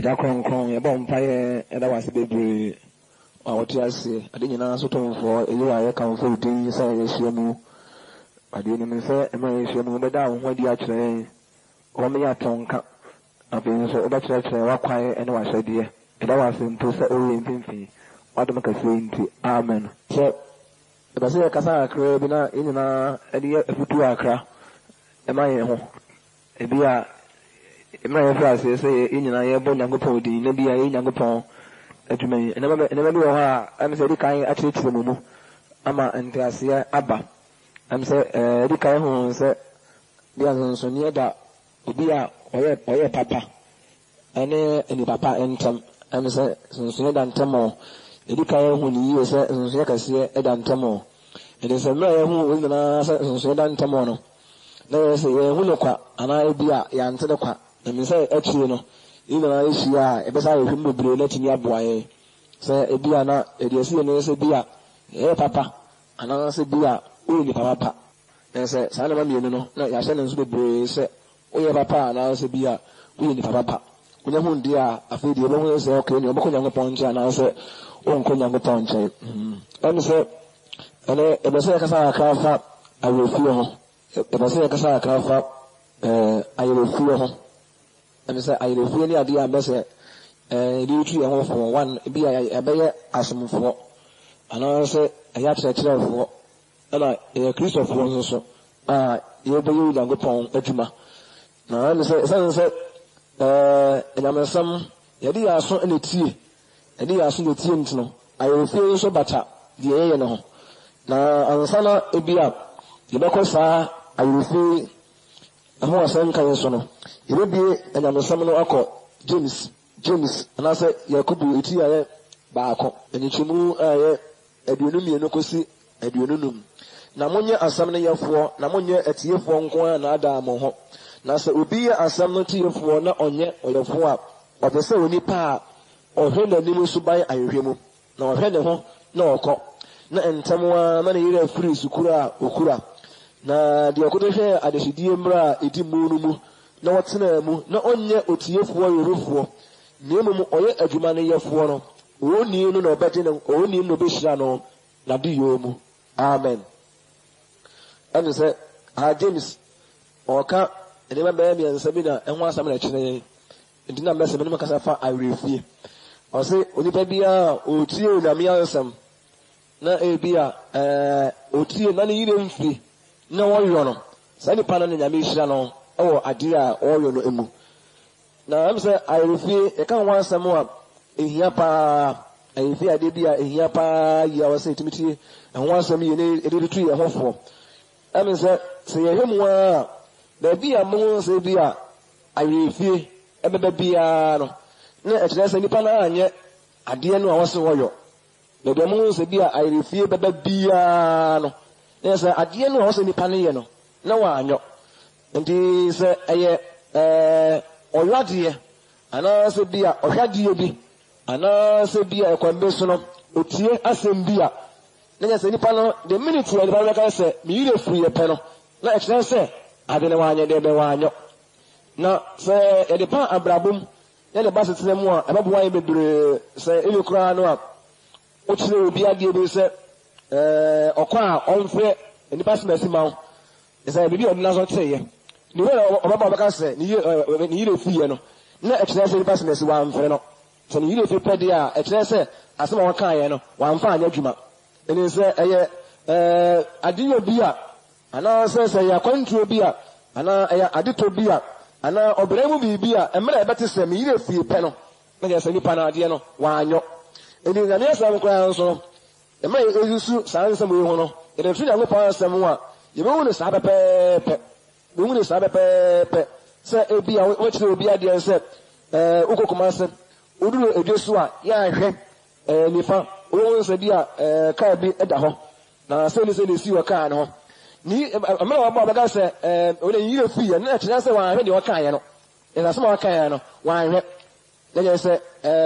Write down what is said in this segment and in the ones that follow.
Ada kronkron ye bom paye eda wase bebre awoti ase ade nyina so tonfo eyiwa ye kanfo din sa ye hyiamu ade ni me se e ma ye hyiamu beda wo hwadi a kire o me ya tonka abin so oba kire wakwae ene wahwade eda wase mpo se o ye mfimfi wadom ka se nti amen so eba se kasa akra bi na nyina ade ye afutu akra e ma ye ho ebia ema ye fra se nyina ye bo Nyankopɔn din na bia ye Nyankopɔn adwuma yi enema bi wo ha am se di kan akyerɛkyerɛ mu ama ntiase aba am se di kan ho se dia nso ni da obi a ɔyɛ papa ene eni papa entam am se nso da ntamo di kan ho ni yi se nso ya kase da ntamo ede se mra ye ho wo nyina se nso da ntamo no na se ye hu no kwa ana ebi a ya ntede kwa na me say actually no even na issue a e be say ehum bebre na tini aboaye say ebi ana e de esi no say bia papa ana say bia o ni papa na say sa na ma mienu no na ya hye ne nso bebre say o ye papa ana say bia o ni papa kunya hu ndi a afi de bo say okay ni obako Nyankopɔn nche ana say o nko Nyankopɔn nche am say ene e be say kasa aka fa awofuo ho e be say kasa aka fa ayofuo ho and say I refer ni ade ambese di tu ye ho for one bi ya be asomfo ana say ya kyerɛkyerɛfo ana Christopher nso ye be yu Nyankopɔn adwuma na am say say enyamesam ye di aso ene tie e di aso ne tie ntino I refer nso bata de ye ne ho na ansana ebia ye be kosa I refer aho asan kan so no yebie enyamesam no akọ James ana say Yakubu eti aye baako enyichemu aye aduonum kosi aduonum na monye asam ne yefo na monye etiefo nko na ada mo ho na say obi asam no tiefo na onye oyefo a obese onipa a ohwe nanim so ban ayehwemu na ohwe ne ho na okọ na entamwa na ne yire free sukura okura na de okotohwe adehidie mra edi mu no mu na watena mu na onye otiefuo yerufuo na emum oye adwuma ne yefuo no oni no na obeje no oni no behira no na di yomu amen and say James oka enema be mi ansa bi na enho asam na kyerɛ ndina mbese me no kasa fa awrefie o say onipa bia otie onyame ansam na ebia otie na ne yire mfiri na woyo no sa nipa no nyame hyira no o ade a woyo no emu na am say awrefie e kan wansam a ehia pa ehia ade bia ehia pa ya wo say timitie enho asam ye ne ede tu ye hofo am say ye hemu a da bia mo say bia awrefie ebebe bia no na ekyerɛ sɛ nipa na anye ade no a wo se woyo da bia mo say bia awrefie bebe bia no na sɛ ade no a wo se nipa ne ye no na wa anyo ndi se eye oyade ana se bia ohwade bi ana se bia ekwambe so no otie asem bia na se nipa no the minute we ba ka se mi yire free ye pe no na ekire se ade ne wanye de be wanyo na se e de pa abrabum ya de ba se tene mu a ababu wan bebre se e kura no a o kire obi ade bi se okwa a onfre nipa se masi mawo se bibi odina so teye ni we obaba baka se ni yire fuye no na ekire se nipa se masi wan fre no so ni yire fe pede a ekire se asema won kan ye no wan fa anya dwuma eni se eye adiyo bia ana se ya kwantuo bia ana eye adito bia ana obremu bibia emre ebete se mi yire fie pe no na je se nipa na ade no wanyo eni na ne asam kwa nso emre ejusu sanse mo ho no ede tu ya ngopa asam a yebe wo ne sa pepepe wo ne sa pepepe se ebia wo chire obi ade se ukokoma se oduro edesu a ya hwe nifa wo se bia ka bi eda ho na se ni si wo ka no ni amara wa ba ga se wo ne yire fi ye na kyerɛ se wa hwe de wo ka ye no ina se ma ka ye no wa hwe na je se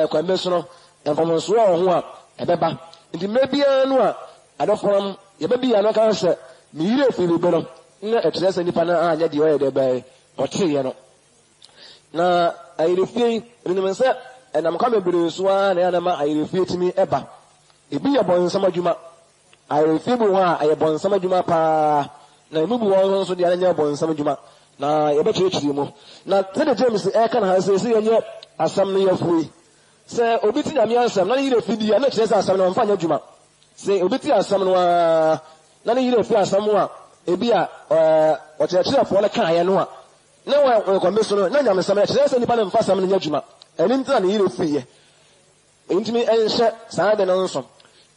kwambe so no enfomonso ho a ebeba ndi mebia no a adofram ye ba bia no ka se mi yire fi bi no na kyerɛ se nipa na anya de wo ye de ba o tie ye no na ayirefie nim se enam ka bebre so a na ya ma ayirefie timi eba ebi ye bonsam adwuma ayirefie bu ha aye bonsam adwuma pa na emu bu won so de anya bonsam adwuma na ye be chiri mu na tede James kan ha se yenye asam no yafui se obi ti nyame asam na yire fidi ya na kire se asam no mfa nya adwuma se obi ti asam no a na yire fi asam a ebi a o kire fo le kan ya no a na wa ko meso no na nyame sam ya kire se nipa na mfa asam no nya adwuma eni ntra na yire fi ye entimi enhye saa de no nso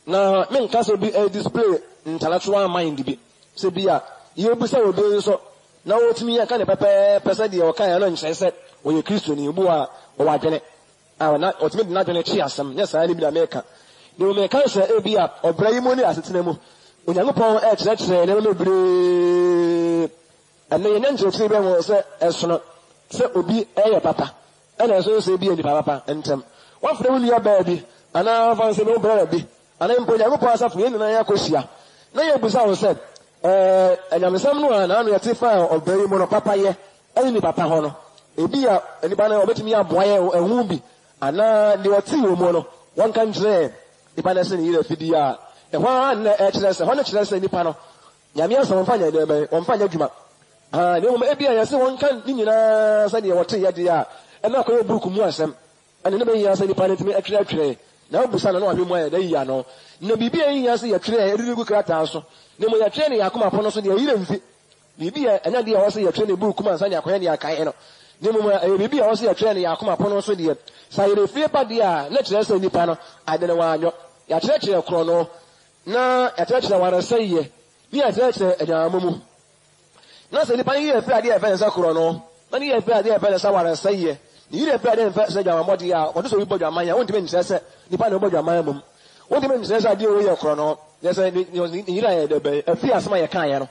na me nka so bi display intellectual mind bi se bi a ye bu se obi nso na wotimi ya ka ne pepe pese de o kan ya no nhyɛ sɛ o ye Kristo ni bu a o wa dwene a na otimi de na dwene chi asam nya saa ni bi da meka ni o meka sɛ ebi a obra yi mo ni asetena mu Onyankopɔn kyerɛkyerɛ ne no bebre ɛna ye nkyerɛkyerɛ bi mo sɛ ɛsono sɛ obi ɛyɛ papa ɛna ɛso sɛ bi ani papa ntem wafrɛ wo nua baa bi ana fa sɛ no bra bi ana mpo Onyankopɔn asafo ye nyina ya kohyia na ye busa wo sɛ anyamesam no a na ano yɛte fa obra yi mo no papa ye ɛne ni papa ho no ebi a nipa na obetumi aboa ye ɛhu bi ana de ɔte wo mo no wɔn kan kyerɛ nipa na sɛ ne yire fidi a ɛhɔ na ɛkyerɛ sɛ hɔ no kyerɛ sɛ nipa no nyame asɛm mfa nya de bɛ ɔmfa nya adwuma ne mo ebi a yɛse wɔn kan ni nyinaa sɛ deɛ wɔte yɛ de a ɛna akɔyɛ book mu asɛm ɛne ne bɛyi asɛ nipa no tumi ɛtwerɛ na obusa na ɔhwe mu ayɛ da yi ano na bibi a yi asɛ yɛtwerɛ ɛde gu krataa so ne mo yɛtwerɛ ne yakoma pono so deɛ yire mfi bibi a ɛnya deɛ wɔse yɛtwerɛ ne book mu ansa ne akɔyɛ ne akae no ne mo bibi a wɔse yɛtwerɛ ne yakoma pono so deɛ sa yire fie pa deɛ a na kyerɛ sɛ nipa no ade ne wanyo yɛkyerɛkyerɛ korɔ no na yɛkyerɛkyerɛ waresa yɛ ne yɛkyerɛkyerɛ adwama mu na sɛ nipa no yɛ fɛ adeɛ ɛfɛ nsa korɔ no na ne yɛ fɛ adeɛ ɛfɛ nsa waresa yɛ ne yɛ fɛ adeɛ ɛfɛ sɛ adwama mɔde a wɔde sɛ obi bɔ adwama yɛ wontumi nkyerɛ sɛ nipa no bɔ adwama mu wontumi nkyerɛ sɛ adeɛ wɔyɛ korɔ no yɛ sɛ ne yira yɛ dɛbɛ afi asɛm a yɛka yɛ no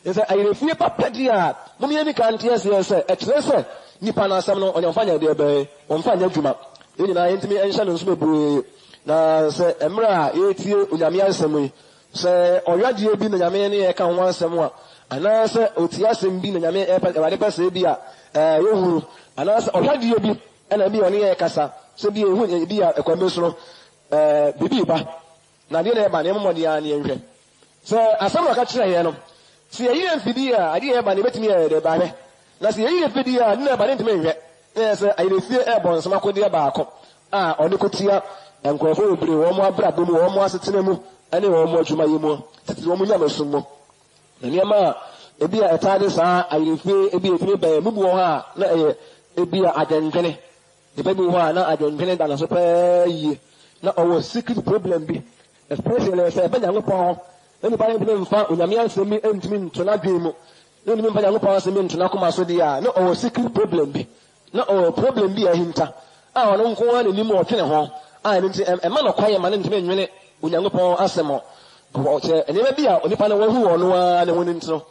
yɛ sɛ ayerefie papa deɛ a mom yɛ nika nteɛ sɛ ɛkyerɛ sɛ nipa no asɛm no ɔnyɛ ɔmfa nyɛ deɛ bɛɛ ɔmfa nyɛ adwuma yɛ nyinaa yɛntumi ɛnhyɛ no nso bebree na sɛ mmerɛ a yɛtie onyame asɛm yi sɛ ɔyɛdeɛ bi na nyame ne yɛka ho asɛm a anaasɛ otie asɛm bi na nyame ɛwade pɛ sɛ bi a yɛhuru anaasɛ ɔhwɛdeɛ bi ɛna bi ɔne yɛ kasa sɛ bi ɛhu bi a ɛkwame so no bibi ba na adeɛ na ɛba ne ɛmɔmɔde a ne yɛnhwɛ sɛ asɛm na ɔka kyerɛ yɛ no sɛ yɛyi yɛ mfidi a adeɛ yɛba ne bɛtumi yɛ dɛ baahwɛ na sɛ yɛyi yɛ mfidi a ne na ɛba ne ntumi nhwɛ na yɛ sɛ ayerefie ɛbɔ nsɛm akodeɛ baako a ɔde kotia nkurɔfoɔ bebree wɔn mo abrabɔ mu wɔn mo asetena mu ɛne wɔn mo adwuma yi mu tete wɔn mo nyamesom mu na nneɛma a ebi a ɛtaade saa ayerefie ebi efiri bɛn mu bi wɔ hɔ a na ɛyɛ ebi a adwendwene nipa bi wɔ hɔ a na adwendwene da na so pɛɛ yie na ɔwɔ secret problem bi especially sɛ ɛbɛ Nyankopɔn hɔ na nipa no ntumi mfa onyame asɛm bi ntumi nto n'adwene mu na ntumi mfa Nyankopɔn asɛm bi nto n'akoma so deɛ a na ɔwɔ secret problem bi na ɔwɔ problem bi a ɛhinta a ɔno nko ara n'anim ɔtwene ho a ɛno nti ɛma no kwaeɛ ma no ntumi nwene Onyankopɔn asɛm ɔkyɛ nneɛma bi a onipa no wahu wɔ no ara ne ho no nti no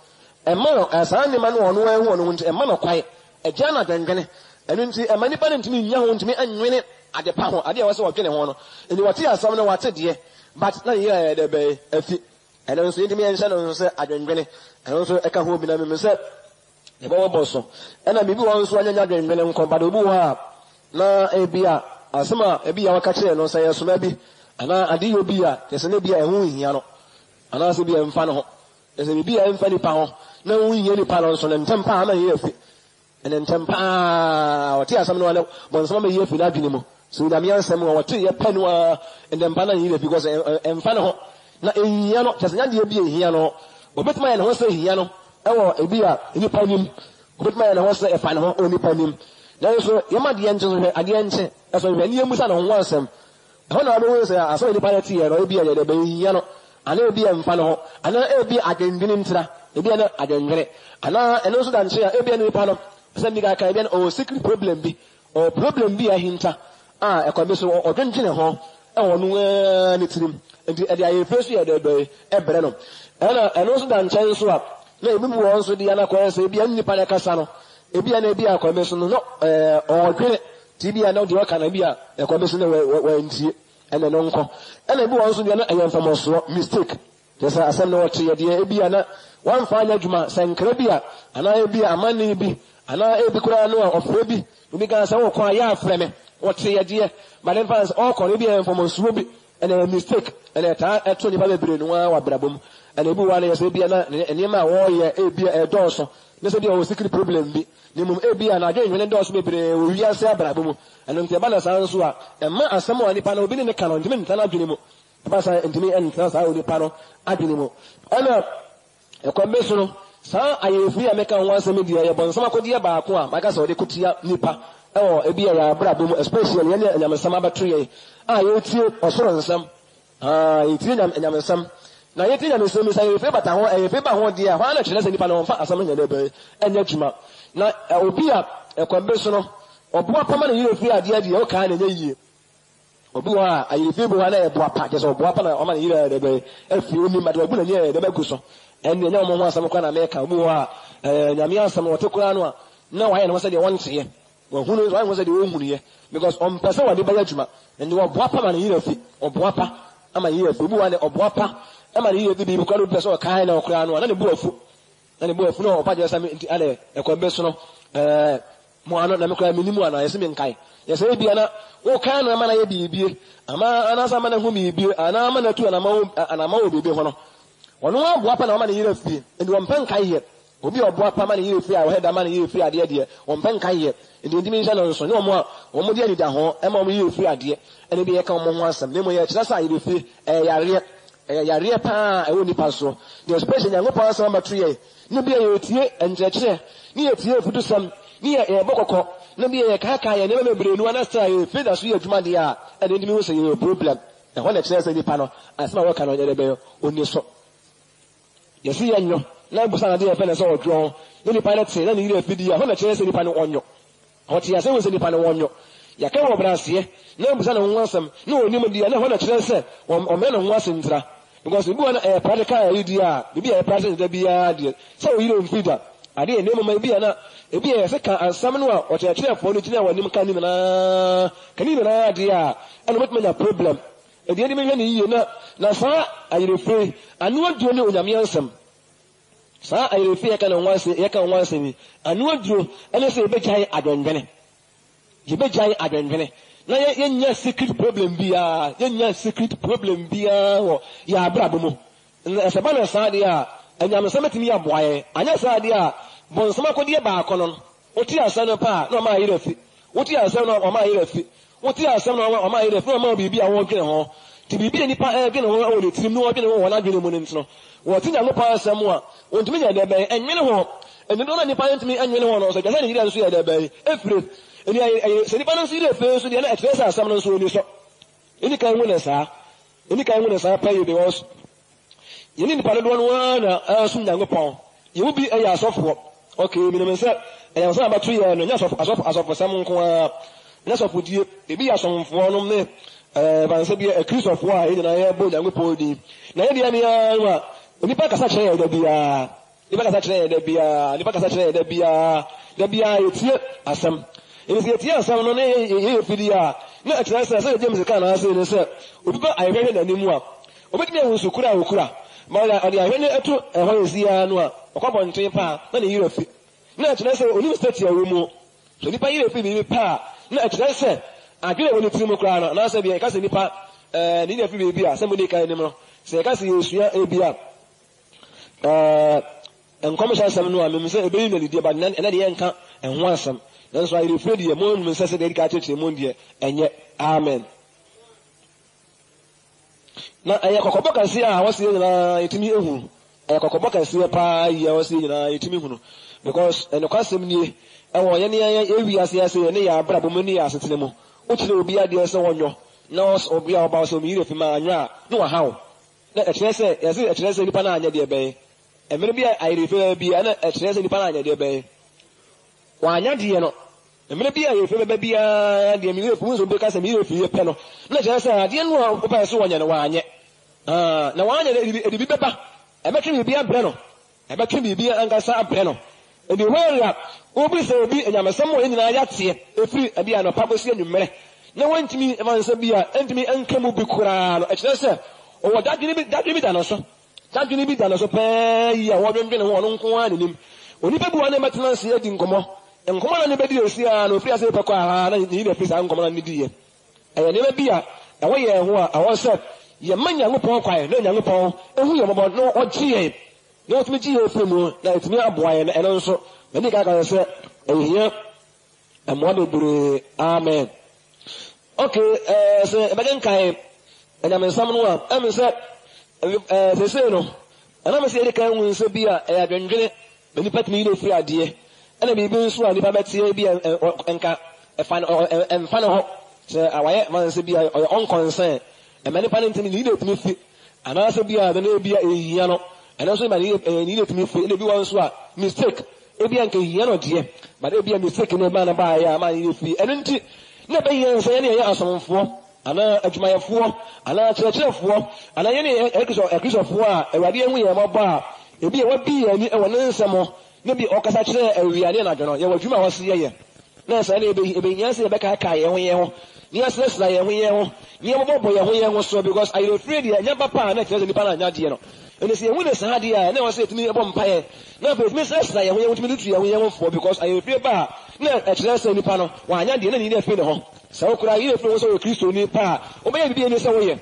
ɛma no saa nneɛma no ɔno wahu wɔ no ho nti ɛma no kwaeɛ ɛgya no adwendwene ɛno nti ɛma nipa no ntumi nya ho ntumi anwene ade pa ho ade a wɔsɛ wɔdwene ho no ɛni wɔte asɛm no wɔate deɛ but na yɛ dɛ bɛyɛ afi ɛno nso yɛntumi yɛnhyɛ no nso sɛ adwendwene ɛno nso ɛka ho bi na meme sɛ yɛbɛwɔ bɔ so ɛna biribi wɔ nso anyanya adwendwene nkɔ bade obi wɔ a na ebi a asɛm a ebi a wɔka kyerɛ no sɛ yɛsoma bi anaa ade yɛ obi a yɛsɛ ne bi a ɛho nhia no anaasɛ bi a ɛmfa no ho yɛsɛ biribi a ɛmfa nipa ho na ɛho nhia nipa no nso ne ntɛm paa ama yɛ afi ɛne ntɛm paa wɔte asɛm no wane bɔnsɛm ama yɛ afi n'adwene mu sɛ onyame asɛm a wɔte yɛ pɛ no a ndɛmpa no yɛ afi because ɛmfa no ho na ehia no kyɛsɛ nyadeɛ bi ehia no obetuma yɛ ne ho sɛ ehia no ɛwɔ ebi a nipa nim obetuma yɛ ne ho sɛ ɛfa ne ho wɔ nipa nim na nso yɛma deɛ nkyɛn so hwɛ adeɛ nkyɛn ɛsɛ hwɛ ne yɛ musa ne ho asɛm ɛhɔ na wɔbɛwɔ sɛ asɛ nipa yɛ te yɛ no ebi a yɛ dɛ bɛyia no ana ebi a mfa ne ho ana ebi adwendwene ntira ebi a na adwendwene ana ɛno nso da nkyɛn a ebi a nipa no sɛ bi ka ebi a ɔwɔ secret problem bi ɔwɔ problem bi a hinta a ɛkɔ bi so ɔdwendwene ho ɛwɔ no ne tirim nti ɛde ayɛfɛ so yɛ dɛ bɛyɛ ɛbrɛ no ɛna ɛno nso da nkyɛn so a na ebi mu wɔn nso de ana kɔɛ sɛ ebi a nipa ne kasa no ebi a na ebi a kɔmɛ so no ɔdwene ti bi a na ɔde ɔka na bi a kɔmɛ so no wɔntie ɛna no nkɔ ɛna ebi wɔn nso de na ɛyɛ mfamɔsoɔ mistake kyerɛ asɛm na wɔte yɛ deɛ ebi a na wɔmfa anya adwuma sɛ nkra bi a anaa ebi a amanne bi ana ebi kura no ofrebi obi kan say wo kwa ya afreme wo te ye de but then fans all kon bi inform so bi and a mistake and a eto ni ba bebre no wa brabom and ebi wa na yes ebi na enema wo ye ebi e doso ne so bi o secret problem bi ni mum ebi na adwen ne doso bebre o wi ase abrabom and ntia ba na san so a emma asem wa ni pa na obi ne kan ntimi ntana adwene mu ba sa ntimi ntana sa oni pa no adwene mu ana ekwambe so no sa ayefi ameka nwa asem di ye bon sama kodi ye ba ko a maka sa ode kutia nipa ebi ya brabom especially ye nyamesama batwe ye tie osoro nsam ye tie nyamesam na ye tie nyamesam sa ye fe bata ho ye fe ba ho dia ho na kyerɛ sɛ nipa no mfa asam nya na be enya dwuma na obi a ekwambe so no obo apama na ye fi ade ade o ka na nya yie obi wa aye fi bo na ye bo apa je so obo apa na o ma na yire de be afi oni ma de obo na ye de be gu so en nya mo ho asam kwa na meka obi wa nyame asam o te kura no a na wa ye no sɛ de won tie wo hunu so won sɛ de wo hunu ye because on person wa de ba adwuma and wo bo apa ma na yire fi obo apa ama yire fi obi wa ne obo apa ama na yire bi bi kwa do person o kan na o kura no na ne bo afu no o pa je sɛ ale ekwambe so no mo ano na me kura minimu ana yesi me nkai yesi bia na wo kan na ma na ye bibie ama ana sa ma na hu bibie ana ma na tu ana ma wo bibie ho no wono wa bo apa na ma na yire fi ndi wo mpan kai ye obi obo apa ma na yire fi a wo heda ma na yire fi ade de wo mpan kai ye ndi ndimi nsa no so ne mo a wo mo de ani da ho e ma mo yire fi ade ene bi ye ka mo ho asam ne mo ye kyerɛ sa yire fi yare pa e wo nipa so the especially nyango pa asam ba tuye ne bi ye tie enkyerɛkyerɛ ne ye tie fudu sam ni ye bokoko na bi ye kaka ye ne me brenu ana sta ye fe da so ye adwuma de a ene ndimi wo se ye problem e ho na kyerɛ sɛ nipa no asema wo ka no ye be oni so ye si ye nyo na busa na de ye fe na so odwo ye nipa na te na ni re fidi a ho na kyerɛ sɛ nipa no onyo ho te ya sɛ wo sɛ nipa no onyo ya ka wo brase na busa na ho asam na oni mu dia na ho na kyerɛ sɛ o me na ho asentra because bi wana practical ya di a bi ya practice da bi ya di sɛ o yire mfida ade ene mu ma bi ya na ebi ya sɛ ka asam no a o te kyerɛ fo no gyina wani mu kan ni na ade a ɛna mutuma na problem edi eni me hwɛ ni yie na saa ayerefe anu aduo ne onyame ansam saa ayerefe ya ka na nwanse ni anu aduo ɛna sɛ ebegyae adwenwene na yenya secret problem bia wo ya abrabo mu sɛ ba na saa de a anyamsam timi aboaye anya saa de a bonsam akɔde ba akɔno oti asam no pa na ma ayere fi oti asam no ma ayere fi oti asam no ma ayere fi na ma bibi a wo dwene ho ti bibi nipa dwene ho wo le tirim no dwene ho wona dwene mu ne ntino wo ti nya no pa asam a ontimi nya de ben enwene ho eni do na nipa ntimi enwene ho no so jase ne yira nso ya de ben efre eni ay se nipa no nso yire fe so de na etresa asam no nso oni so eni kan nwene saa pa you be was yeni nipa do no na asum Nyankopɔn yewu bi ɛyɛ asɔfo okay mi nem sɛ ɛyɛ asɔfo abatu yɛ no nya asɔfo sam nko a nya asɔfo die ebi asɔmfo no ne banse bi kristofo a yɛ na yɛ bo Nyankopɔn di na yɛ dia ne ya nipa kasa kyerɛ yɛ da bia da bia yɛtie asɛm yɛtie asɛm no ne yɛ fidi a na ɛkyerɛ sɛ James kan na sɛ ne sɛ obi ba ayɛhwɛ na nimu a obetumi ahu sukura okura ma ade ahwɛ ne eto ɛhɔ yɛsia no a ɔkɔbɔ nten pa na ne yire fi na ɛkyerɛ sɛ onim state ya wo mu so nipa yire fi bi pa na ɛkyerɛ sɛ adwene wɔ ne tirim kura no na sɛ bi ɛka sɛ nipa ne yire fi bi a sɛ mo de kan nim no sɛ ɛka sɛ yɛsua ebi a nkɔmhyɛ asɛm no a mem sɛ ɛbɛyi na lidie ba ɛna de yɛnka ɛho asɛm nanso ayire fi deɛ mo nim sɛ de ka kyerɛkyerɛ mo deɛ ɛnyɛ amen na ɛyɛ kɔkɔbɔ kɛse a wɔsi nyinaa yɛtumi ehu ɛyɛ kɔkɔbɔ kɛse paa yi a wɔsi nyinaa yɛtumi hu no because ɛnokasɛm nie ɛwɔ yɛne ewi ase yɛne yɛ abrabɔ mu ne yɛ asetena mu wokyerɛ obi adeɛ sɛ wɔnyɔ na obi a ɔba sɛ omi yire fi ma anyɔ a ne wahaw na ɛkyerɛ sɛ nipa no anyɛ deɛ bɛyɛ ɛmene bi a ayerefɛ bi ɛna ɛkyerɛ sɛ nipa no anyɛ deɛ bɛyɛ wanya deɛ no ɛmene bi a ayerefɛ bɛbɛ biara deɛ mi yire fi mu nso bi ka sɛ mi yire fi yɛ pɛ no na ɛkyerɛ sɛ adeɛ no a wopɛ so wɔnyɛ no wanyɛ na wanya edibi beba ebetwe bibi abrɛ no ebetwe bibi ankasa abrɛ no edi hɔria obi sɛ obi enyamesɛm wɔ nyinaa yɛateɛ efiri abi anɔpa bosi anwummere na wɔntimi emansa bi a entimi enkamu bi koraa no ɛkyerɛ sɛ ɔwɔ dadwene bi da no so pɛɛ yi a wɔdwendwene ho ɔno nko ara nenim onipa bi wɔ ne mɛtena nse adi nkɔmmɔ nkɔmɔ na ne bɛdi esia no ofiri ase pɛkɔ aha na ne fi saa nkɔmɔ na ne di yɛ ɛyɛ nneɛma bi a ɛwɔ yɛ ho a ɛwɔ sɛ yɛma Nyankopɔn kwae na Nyankopɔn ehu yɛ mmɔbɔ na ɔgye yɛ na ɔtumi gye yɛ efiri mu na ɛtumi aboa yɛ ɛno nso mɛni kaka sɛ ɛyɛ ɛmoa bebree amen. Okay, sɛ ɛbɛgye nkae ɛnyamensam no a ɛmi sɛ sese no ɛnam sɛ yɛde kan hu nsɛ bi a ɛyɛ adwendwene na nipa tumi yɛ efiri adeɛ ɛna biribi nso a nipa bɛteɛ bi nka ɛfa ne hɔ sɛ awayɛ ma nsɛ bi a ɔyɛ ɔnkɔnsɛn ɛma nipa ne ntumi ne yɛ etumi fi anaasɛ bi a ɛna ebi a ehia no ɛna nso ma ne yɛ etumi fi ɛna ebi wɔ nso a mistake ebi a nka ehia no deɛ but ebi a mistake ne ba na ba ayɛ a ma ne yɛ fi ɛno nti na bɛyɛ nsɛ yɛn yɛ asɔmfoɔ ana adwumayɛfoɔ ana kyerɛkyerɛfoɔ ana yɛne akristofoɔ a awurade ehu yɛn mmɔbɔ a ebi ɛwɔ bi yɛn ani ɛwɔ ne nsɛm ne bi ɔkasa kyerɛ awiade na adwono yɛwɔ adwuma a wɔsi yɛyɛ na sɛ ne ebɛnyia sɛ yɛbɛkaaka yɛn ho yɛn ho ne yɛsrɛsrɛ yɛn ho yɛn ho ne yɛbɔbɔ yɛn ho yɛn ho so because ayerɛfiri deɛ ɛnyɛ papa a na kyerɛ sɛ nipa no anya deɛ no ɛne sɛ yɛhu ne saa deɛ a na ɛwɔ sɛ yɛtumi ɛbɔ mpaeɛ na afei yɛtumi srɛsrɛ yɛn ho yɛn ho tumi tutu yɛn ho yɛn ho foɔ because ayerɛfiri ba a na ɛkyerɛ sɛ nipa no wanya deɛ na ne yɛn afiri ne ho sɛ wokora yɛ afiri ho sɛ wɔ kristo ni pa a wobɛyɛ biribi ɛni sɛ woyɛ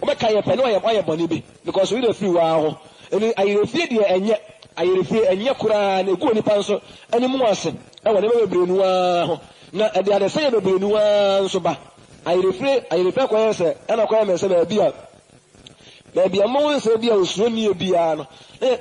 wobɛka yɛ pɛ ne wayɛ bɔne bi because woyɛ afiri waa ho ɛne ayerɛfiri deɛ ɛnyɛ ayerɛfiri ɛnyɛ koraa na egu nipa nso ɛne mu ase ɛwɔ ne bebree nu waa ho na ɛde ade sɛ yɛ bebree nu waa nso ba ayerɛfiri kɔyɛ sɛ ɛna kɔyɛ mɛ sɛ baabi a mo nsɛ bi a osuro nie biara no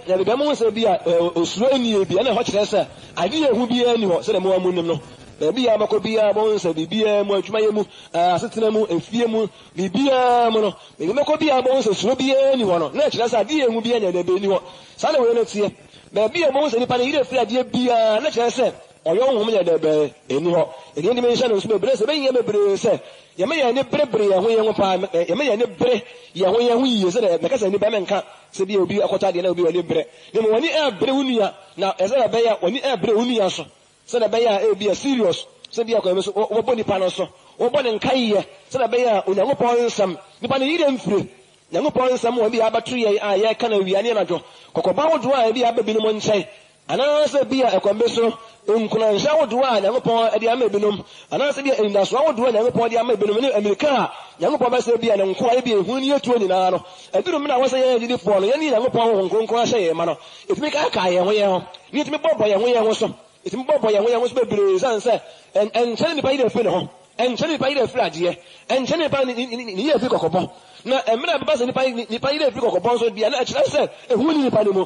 baabi a mo nsɛ bi a osuro nie bi ɛna ɛhɔ kyerɛ sɛ ade yɛ hu biara ni hɔ sɛ mo amu nim no baabi a makɔ biara mo nsɛ biribiara mu adwuma yɛ mu asetena mu efie mu biribiara mu no baabi makɔ biara mo nsɛ suro biara ni hɔ no na ɛkyerɛ sɛ ade yɛ hu biara nyɛ dɛbɛ ni hɔ saa na wɔyɛ no tie baabi a mo nsɛ nipa no yere firi adeɛ biara na kyerɛ sɛ ɔyɛ ɔhom nyɛ dɛbɛ ɛni hɔ ɛni ɛni menhyɛ no nso bebree sɛ bɛyɛ bebree sɛ yɛmɛ yɛn ne berebere yɛn ho yɛn ho paa yɛmɛ yɛn ne bere yɛn ho yie sɛ dɛ mɛka sɛ nipa mɛnka sɛ bi obi akɔtɔ adeɛ na obi wɔ ne bere ne mu wɔni ɛbere wo nua na ɛsɛ dɛ bɛyɛ wɔni ɛbere wo nua so sɛ dɛ bɛyɛ ebi yɛ serious sɛ bi akɔyɛ so wɔbɔ nipa no so wɔbɔ ne nka yie sɛ dɛ bɛyɛ onyankopɔn nsɛm nipa ne yire mfiri nyankopɔn nsɛm wɔ bi abɛto yɛ a yɛka na wia ne anadwo kɔkɔba wodoɔ a ebi abɛ binom nkyɛn anaasɛ bi a ɛkɔmbe so nkunanhyɛ ahodoɔ a Nyankopɔn de ama ebinom anaasɛ bi a ndaso ahodoɔ a Nyankopɔn de ama ebinom ne Amerika a Nyankopɔn bɛsɛ bi a ne nkoa bi ehu ne etuo nyinaa no eduru mu na wɔsɛ yɛn agyidifoɔ no yɛne Nyankopɔn ho nkonkron ahyɛ yɛn ma no etumi kaaka yɛn ho yɛn ho ne etumi bɔbɔ yɛn ho yɛn ho so etumi bɔbɔ yɛn ho yɛn ho so bebree san sɛ ɛnkyɛn nipa yi de fi ne ho ɛnkyɛn nipa yi de fi adeɛ ɛnkyɛn nipa ne yɛ fi kɔkɔbɔ na ɛmena bɛba sɛ nipa yi de fi kɔkɔbɔ nso bia na ɛkyerɛ sɛ ehu ne nipa ne mu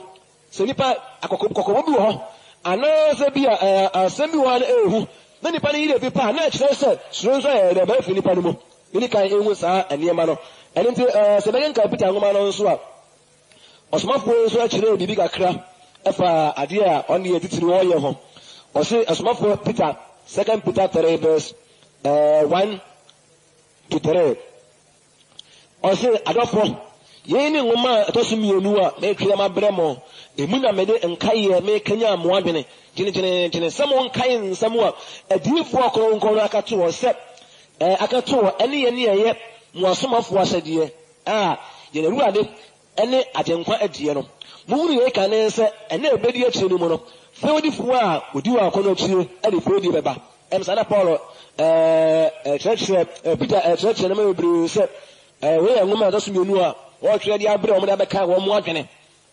sɛ nipa kɔkɔbɔ bi wɔ hɔ anaasɛ bi a asɛm bi wɔ ha no ehu na nipa no yire fi paa na ɛkyerɛ sɛ suro nso yɛ dɛ bɛyɛ nipa no mu ne kan ehu saa nneɛma no ɛno nti sɛ bɛyɛ nka Peter nwoma no nso a ɔsomafoɔ nso akyerɛ biribi kakra ɛfa adeɛ a ɔne yɛ titiri wɔyɛ ho ɔse ɔsomafoɔ Peter 2 Peter 3 verse 1 to 3 ɔse adɔfo yɛn ne nwoma a ɛtɔ so mmienu a mɛtwe ama brɛ mo emu na mede nkaeɛ mekanya mmoadwene gyene sɛ mo nkae nsɛm a adiyifoɔ kronkron akato wɔ sɛ akato wɔ ɛne yɛ ne yɛyɛ mo asomafoɔ ahyɛdeɛ a yɛn Awurade ɛne agyenkwa adie no mohunu yɛ ka ne sɛ ɛne ɛbɛdi akyire no mu no fɛwdifoɔ a odi wɔ akɔnɔ akyire ɛde fɛwdi bɛba ɛmsa na Paulo Peter kyerɛkyerɛ no ma bebree sɛ wɔyɛ nwoma a ɛtɔ so mmienu a wɔtwerɛ de abrɛ wɔn de abɛka wɔn mo adwene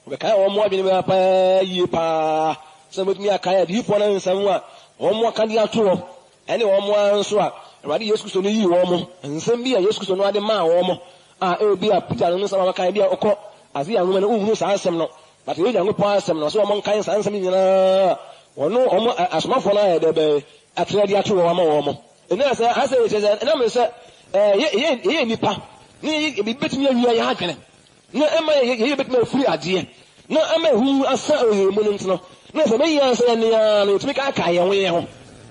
wɔbɛka wɔn mo adwene bɛ paa yie paa sɛ wɔtumi aka yɛ adiyifoɔ no nsɛm a wɔn mo aka de ato hɔ ɛne wɔn mo nso a Awurade Yesu Kristo no yii wɔn mo nsɛm bi a Yesu Kristo no ade maa wɔn mo a ebi a Peter no nsɛm a wɔka bi a ɔkɔ Asia nwoma no nhunu saa nsɛm no but yɛ Nyankopɔn asɛm no so wɔn nkan saa nsɛm nyinaa wɔn asomafoɔ no ayɛ dɛ bɛ atwerɛ de ato wɔn ama wɔn mo ɛnna sɛ asɛ yɛ sɛ ɛnna mɛ sɛ yɛ nipa ne yɛ betumi awia yɛ adwene na ɛma yɛ betumi afiri adeɛ na ɛma ehu asa oyɛ mu no ntino na sɛ bɛyɛ ansa yɛ nea no yɛtumi kaaka yɛn ho yɛn ho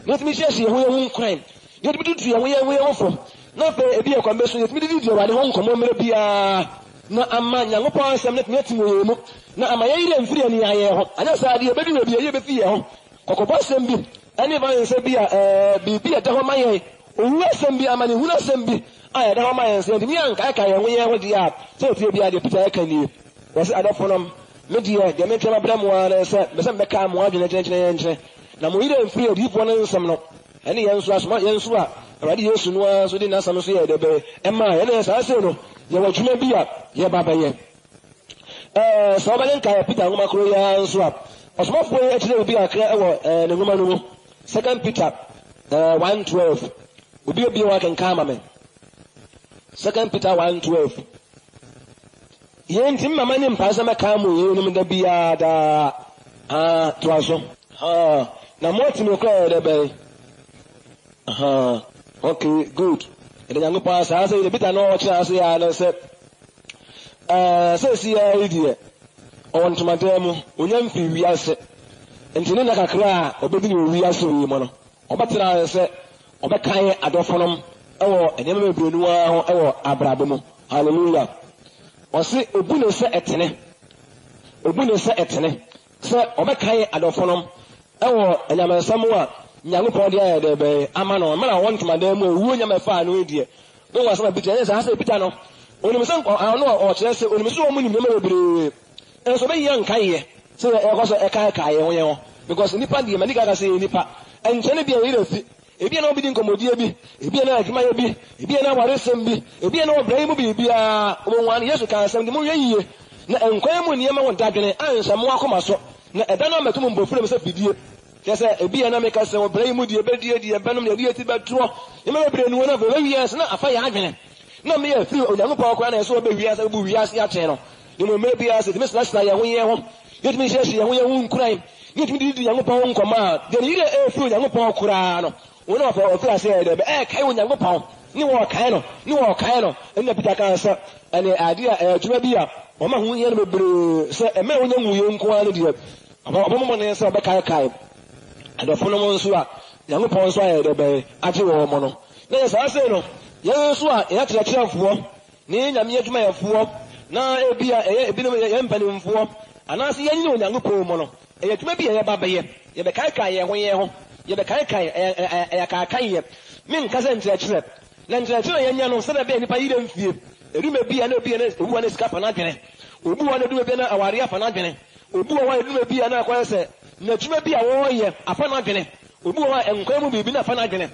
na yɛtumi hyehyɛ yɛn ho yɛn ho nkran na yɛtumi tutu yɛn ho yɛn ho fam na afei ebi yɛ kwan so yɛtumi didi Awurade ho nkɔmmɔ mmerɛ biara na ama Nyankopɔn asɛm na tumi atumi wɔ mu na ama yɛyerɛ mfiri yɛn nea yɛn ho anyɛ saa adeɛ yɛbɛdi wɔ bi yɛ bɛfi yɛn ho kɔkɔbɔ asɛm bi ɛne ba nsɛ bi a biribi ɛda hɔ ma yɛn owu asɛm bi ama ne hunu asɛm bi a yɛda hɔ ma yɛn sɛ ntumi ankaaka yɛn ho yɛn ho deɛ a sɛ otie bi adeɛ Peter ɛka nie wɔsɛ adɔfo nom me deɛ metwɛm abrɛ mo ara sɛ bɛsɛ mbɛka mo adwene kyerɛkyerɛ yɛn nkyerɛ na mo yire mfiri adipo no nsem no ene yenso asoma yenso a awade Yesu no so di nasam so ye de be ema ene sa se no ye wadwuma bi a ye baba ye so ba lenka Peter ngoma kro ya nso a osomafo ye akire obi akra ewo ne ngoma no 2 Peter 1:12 obi wa kan kama men 2 Peter 1:12 yen tim mama ni mpasa maka mu ye nim da bia da toaso na moti me kwa de be okay good ede nyango pa sa se de Peter no o cha se ya no se se si ya idie on tomademu onya mfi wiase ntini na kakra obedi ni wiase wi mo no obatira se obekan adofonom ewo enyema bebrenu ho ewo abrabo mu hallelujah osi obu ne se etene se obekan adofonom ewo enyama samu a nyankopon de aye de be ama no mara won tomademu owu nyama fa no edie no wasama Peter ne sa Peter no onimse no o kire se onimse o mu ni nyama bebre enso be yan kaye se e ko so e kai ho ye ho because nipa de mani ga se nipa enchene bia yire fi ebi na obidi nkomodie bi ebi na adwuma ye bi ebi na waresem bi ebi na obrahim bi bia omonwan Yesu kan asem de mo yiye na enkwan mu niema won dadwene ansa mo akoma so na eda na metum mbofure me se fidie kese ebi na me ka se obrahim die bedie die benom ye die ti betro yema bebre nu na ve wiase na afa ya adwene na me ye fi onyankopon kwa na eso be wiase bu wiase ya chen no ni mo me bia se me sna ya ho ye ho yetumi hye ya ho ye ho nkuran yetumi di nyankopon nkoma de ni ile e fi onyankopon kura no wona fa ofira se de be kai onyankopon ni wo kai no ena Peter kan sa ene adia adwuma bi a o ma hu ye no bebre se e me onya nwuye nko anu de obomo ne se be kai adofo no mo nso a nyankopon so aye de be age wo mo no na sa se no Yesu a ya kyerɛkyerɛfoɔ ne nyame adwuma yɛfoɔ na ebi no yɛ mpanimfoɔ anaasɛ yɛnyine onyankopɔn mu no ɛyɛ adwuma bi yɛ ba bɛyɛ yɛbɛkaekae yɛn ho yɛn ho yɛbɛkaekae ɛyɛ kaakan yɛ menka sɛ nkyerɛkyerɛ na nkyerɛkyerɛ yɛnya no sɛdeɛ bɛyɛ nipa yire mfie eduma bi a na obi na obuwa na sika pa na adwene obi wa na eduma bi na aware afa na adwene obi wa eduma bi na akɔyɛ sɛ na adwuma bi a wɔyɛ afa na adwene obi wa nkwan mu bibi na afa na adwene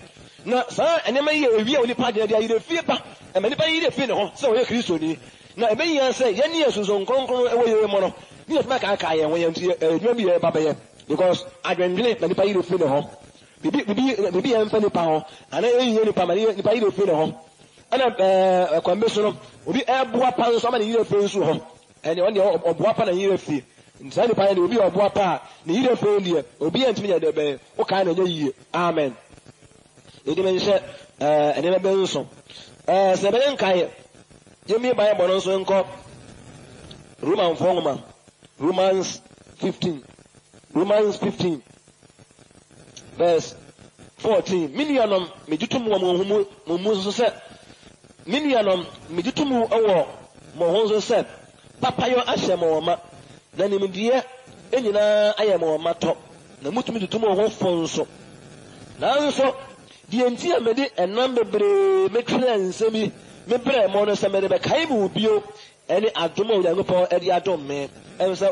na saa enema yi ewi a onipa de ayire fie pa e manipa yire fie ne ho se oye Kristo ni na e ben yan se ye ne yesuso nkonkron e wo yire mo no ni e tuma ka ye won ye nti edwuma bi ye ba be ye because adwendwene manipa yire fie ne ho bibi yan fa nipa ho ana e yi nipa manipa yire fie ne ho ana kwambe so no obi e boa pa so ma ne yire fie so ho ene on de oboa pa na yire fie nti nipa ye obi oboa pa ne yire fie ne obi antimi ya de be o kan na nya yie amen edi men se ene be nso se be nkae yemi Bible no nso nko Romans 15 verse 14 million mejutum wo mo mu so se million mejutum wo mo ho so se papa yo ahye mo ma na nimdie enyina aye mo ma to na mutumi tutum ho fonso na nso die nti a mede enam bebre metwe nsemi mebre mo no se mede be kai bu bio ene adom onyankopon edi adom me enso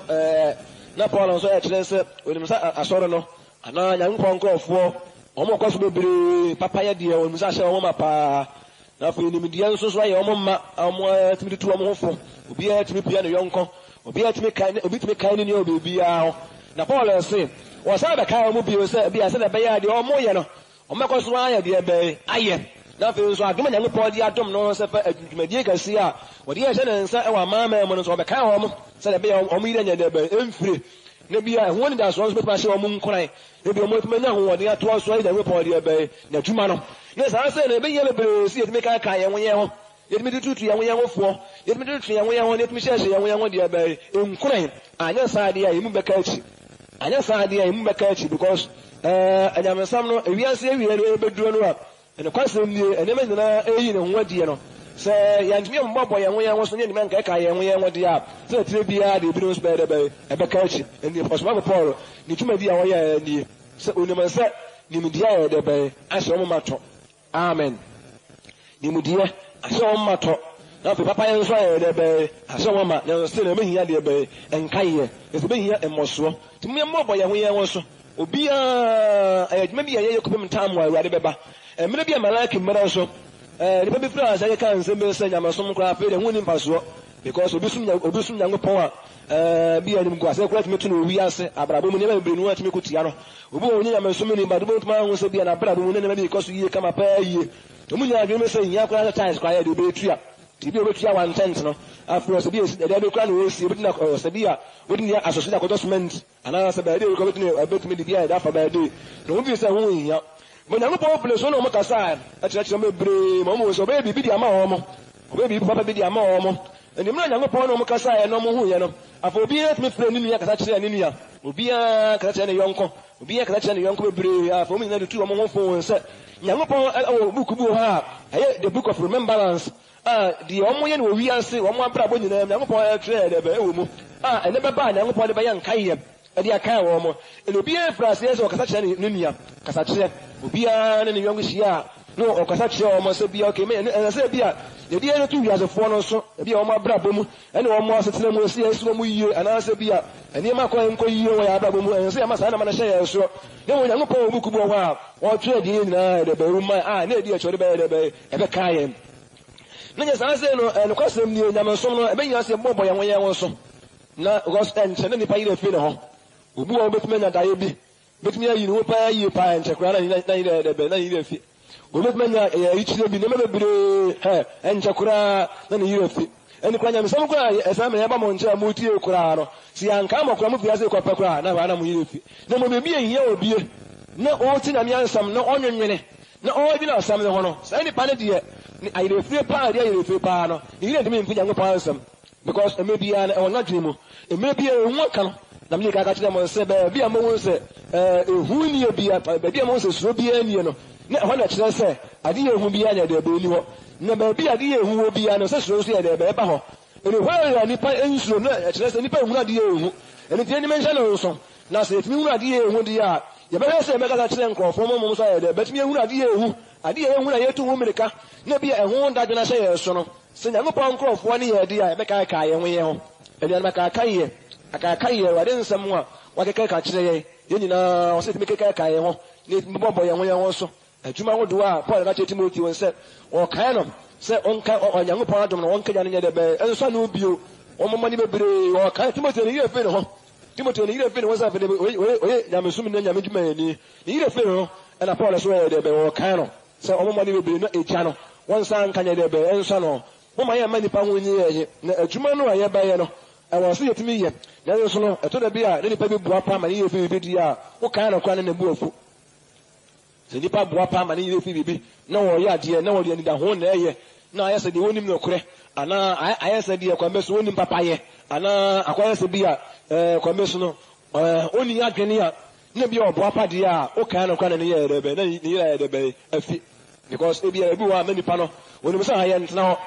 na Paul nso e kire se onim sa asoro no ana nyankopon krofo omo kwaso bebre papa ya die onim sa hye omo mapa na fo nim die nso so aye omo ma omo timi tu omo hofo obi a timi pia no yonko obi a timi kai ni obi a na Paul se wo sa be kai omo bio se bia se na be ya de omo ye no omeko so anya de be aye na fe so adom nyankopon di adom no se fa adwumadie kasi a wode ye hye nsa e wa mama mo no so be kan ho mo se de be omo ire nya de be emfire na bia ho ni da so be pa hye omo nkran e bi omo tuma nya ho wode ato so ide nyankopon de be na dwuma no ne sa se na be ye be si etime kan kan ye ho ye ho yetime tutu ye ho ye ho fo yetime tutu ye ho ye ho yetime hye hye ye ho ye ho de be nkran anya sa de ya yimu be ka achi anya sa de ya yimu be ka achi because anyamesam no ewiase ewiere ebeduro no a ene kwasem nie enema nyina eyi ne ho adie no se yantimi mbobbo ye ho ye ho so ne nima nka ka ye ho ye ho de a se tire bia de bi no so be de ebeka achi eni osma Paul ni tumadi a wo ye nie se onima se ni mudia ye de be ahye o mato amen ni mudia ahye o mato na fe papa ye so ye de be ahye o ma na se na mehia de be enka ye e se behia emoso timi mbobbo ye ho ye ho so obia adwuma bi ye kopem tam wa awurade beba emre bi malaki mmara so nipa bi fra asa kan sembe se nyamasom kra fe de hu ni mpaso because obisum Nyankopɔn a bi anim kwa se kra tmetu no wi ase abrabo mu ne ba brenu atime kotia no obi onye nyamasom ni ba do tuma hu se bi na abrabo mu ne ne bi koso yie kama pa yie to mu nya adwuma se nya kra times kwa ye de betua tibi obetua 110 no afro se bi esi de be kra no esi obi na se bi a odi ni asoso da kodosment ana se ba de ko betumi abetumi de bia da fa ba de no obi se hu nya mo Nyankopɔn pleso no mo kasa akyerɛkyerɛ mo bre mo so be bi di ama wo mo obe bi papa bi di ama wo mo eni mo Nyankopɔn no mo kasa no mo hu ye no afo obi etumi fre ni nua kasa kyerɛ ni nua obi a kasa kyerɛ ne yonko obi a kasa kyerɛ ne yonko bre afo mo nyina de tu mo ho fo se Nyankopɔn book bu ha aye the book of remembrance di omo ye no wi ase omo abra bo nyina Nyankopɔn kyerɛ de ba ewo mu ene be ba Nyankopɔn de ba yan kai ye ade aka wo mo ene obi e frase ye so kasa kyerɛ ne nua kasa kyerɛ obi a ne yonko hia no o kasa kyerɛ omo se bia okay me ene se bia ye die no tu wi asefo no so bia omo abra bo mu ene omo asetena mu esi esu mu yie ana se bia ene ma ko enko yie wo ya abra bo mu ene se ma sa na ma na hye ye so ne wo Nyankopɔn obuku bo wa o twɛ die nyina de ba ru ma na die kyɛ de ba ebe ka ye nanya sanse no kwasem ni nyamensom no ebe nya se bobo ye won ye won so na gos enche ne nipa yire fi ne ho obu wo betime nya daye bi betime ayi no pa yi pa enche kra na yire de be na yire fi obu betime nya ichire bi ne bebre enche kra na yire fi eni kwa nyamensom kra esa me ba mo nche mo tie kra no si anka mo kra mo fi ase kwa pa kra na ba na mo yire fi na mo be bi ehia obie na o ti na mi ansam na onwenwene na o bi na asam ne ho no sai ni pa ne de ni ayire free pa de ayire free pa no ni ile ndimi mfunya ngopa ansam because maybe an e wona dwimu maybe e hu aka no na me ka kire mo se ba bia mo won se ehu ni e bia ba bia mo se suro bia ni no na ho na kire se ade ye hu bia nya de ba ni ho na ba bia ade ye hu wo bia no se suro so ye de ba ho ene ho ya ni pa ensuro na kire se ni pa hu ade ye hu ene tie ni mention no so na se timi hu ade ye hu de ya ye ba se me ka kire nkofo mo so ye de betimi hu ade ye hu ade ye hu na ye tu hu mirika na bia ehun da dwena hye so no se Nyankopɔn nkrofo ne ye de a be ka ka ye ho ye ho ede na ka ka ye aka ye wade nsɛm a wakeka ka kyerɛ ye nyina o se timi keka ka ye ho ne bɔbɔ ye ho ye ho so adwuma ho do a Paul ka kyerɛ Timothy won sɛ o kae no sɛ onka Nyankopɔn adom no onka nya ne de be enso na obio o momma ni bebre o kae Timothy ne yire fe ne ho Timothy ne yire fe ne ho sa fe oye nyamesum ne nyamedwuma ye ni yire fe ne ho na Paul so ye de be o kae no sɛ o momma ni bebre no etia no won san kanya de be enso no moma ye mani pa ho ni ye na adwuma no aye ba ye no ewo so yetimi ye na yeso no eto da bia ne nipa bi bua pa ma ne ye fi bi dia wo kan na kwa ne bu afu se nipa bua pa ma ne ye fi bi na wo ye ade na wo ye ni da ho na ye na aye se de wonim no kore ana aye se de kwa meso wonim papa ye ana akwa se bia kwa meso no oni adwene a na bia obua pa dia wo kan na kwa ne ye de be na ni ye de be afi because ebia ebi wa mani pa no wonim se aye ntena ho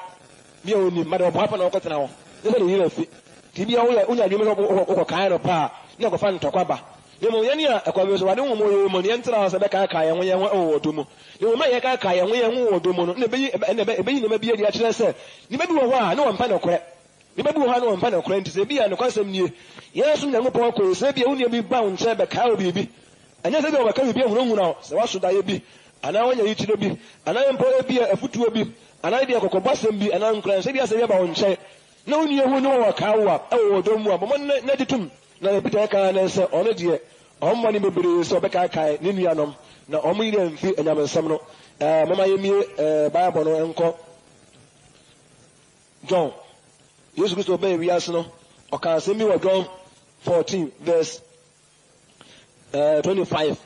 bia wonim ma de obua pa na wo kotena ho ne se ye afi tibia wo ya unya dwuma ko kan no pa na ko fa ntokwa ba ne mo ye ni a kwa be so wade wo mo ye mo ne ntra se be ka ka ye ho ye ho wo do mo ne mo ma ye ka ka ye ho ye ho wo do mo no ne be yi ne ma bi ye akire se ni be bi wo ho a ne wo mpa na kore ni be bi wo ho a ne wo mpa na kore nti se bia ne kwasem nie yesu Nyankopɔn ko se bia wo ne bi ba wo nche be ka wo bi anya se bia wo ka bi ehunu no se wa so da ye bi ana wonya yi tire bi ana mpo bi afutuo bi ana bi akokobasem bi ana nkran se bia se bia ba wo nche na oni ehu ne wo kawa e wo do mu abom na ditum na ebita ka na se ono de ommo ni bebre so be ka kai ne nuanom na omo yire mfi anyamensam no mama yemie bible no enko John Yesu Kristo be wiase no o ka se mi wo John 14 verse 25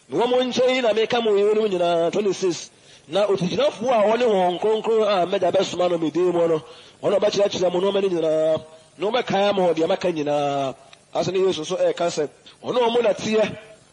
wo mo nche na me ka mo yero no nyina 26 na otijinafo a woni hon kronkron a meda be soma no mede mo no ono ba kyerɛ mo no mani nyina no be kan mo de maka nyina asane Yesu so ka se ono mo na tie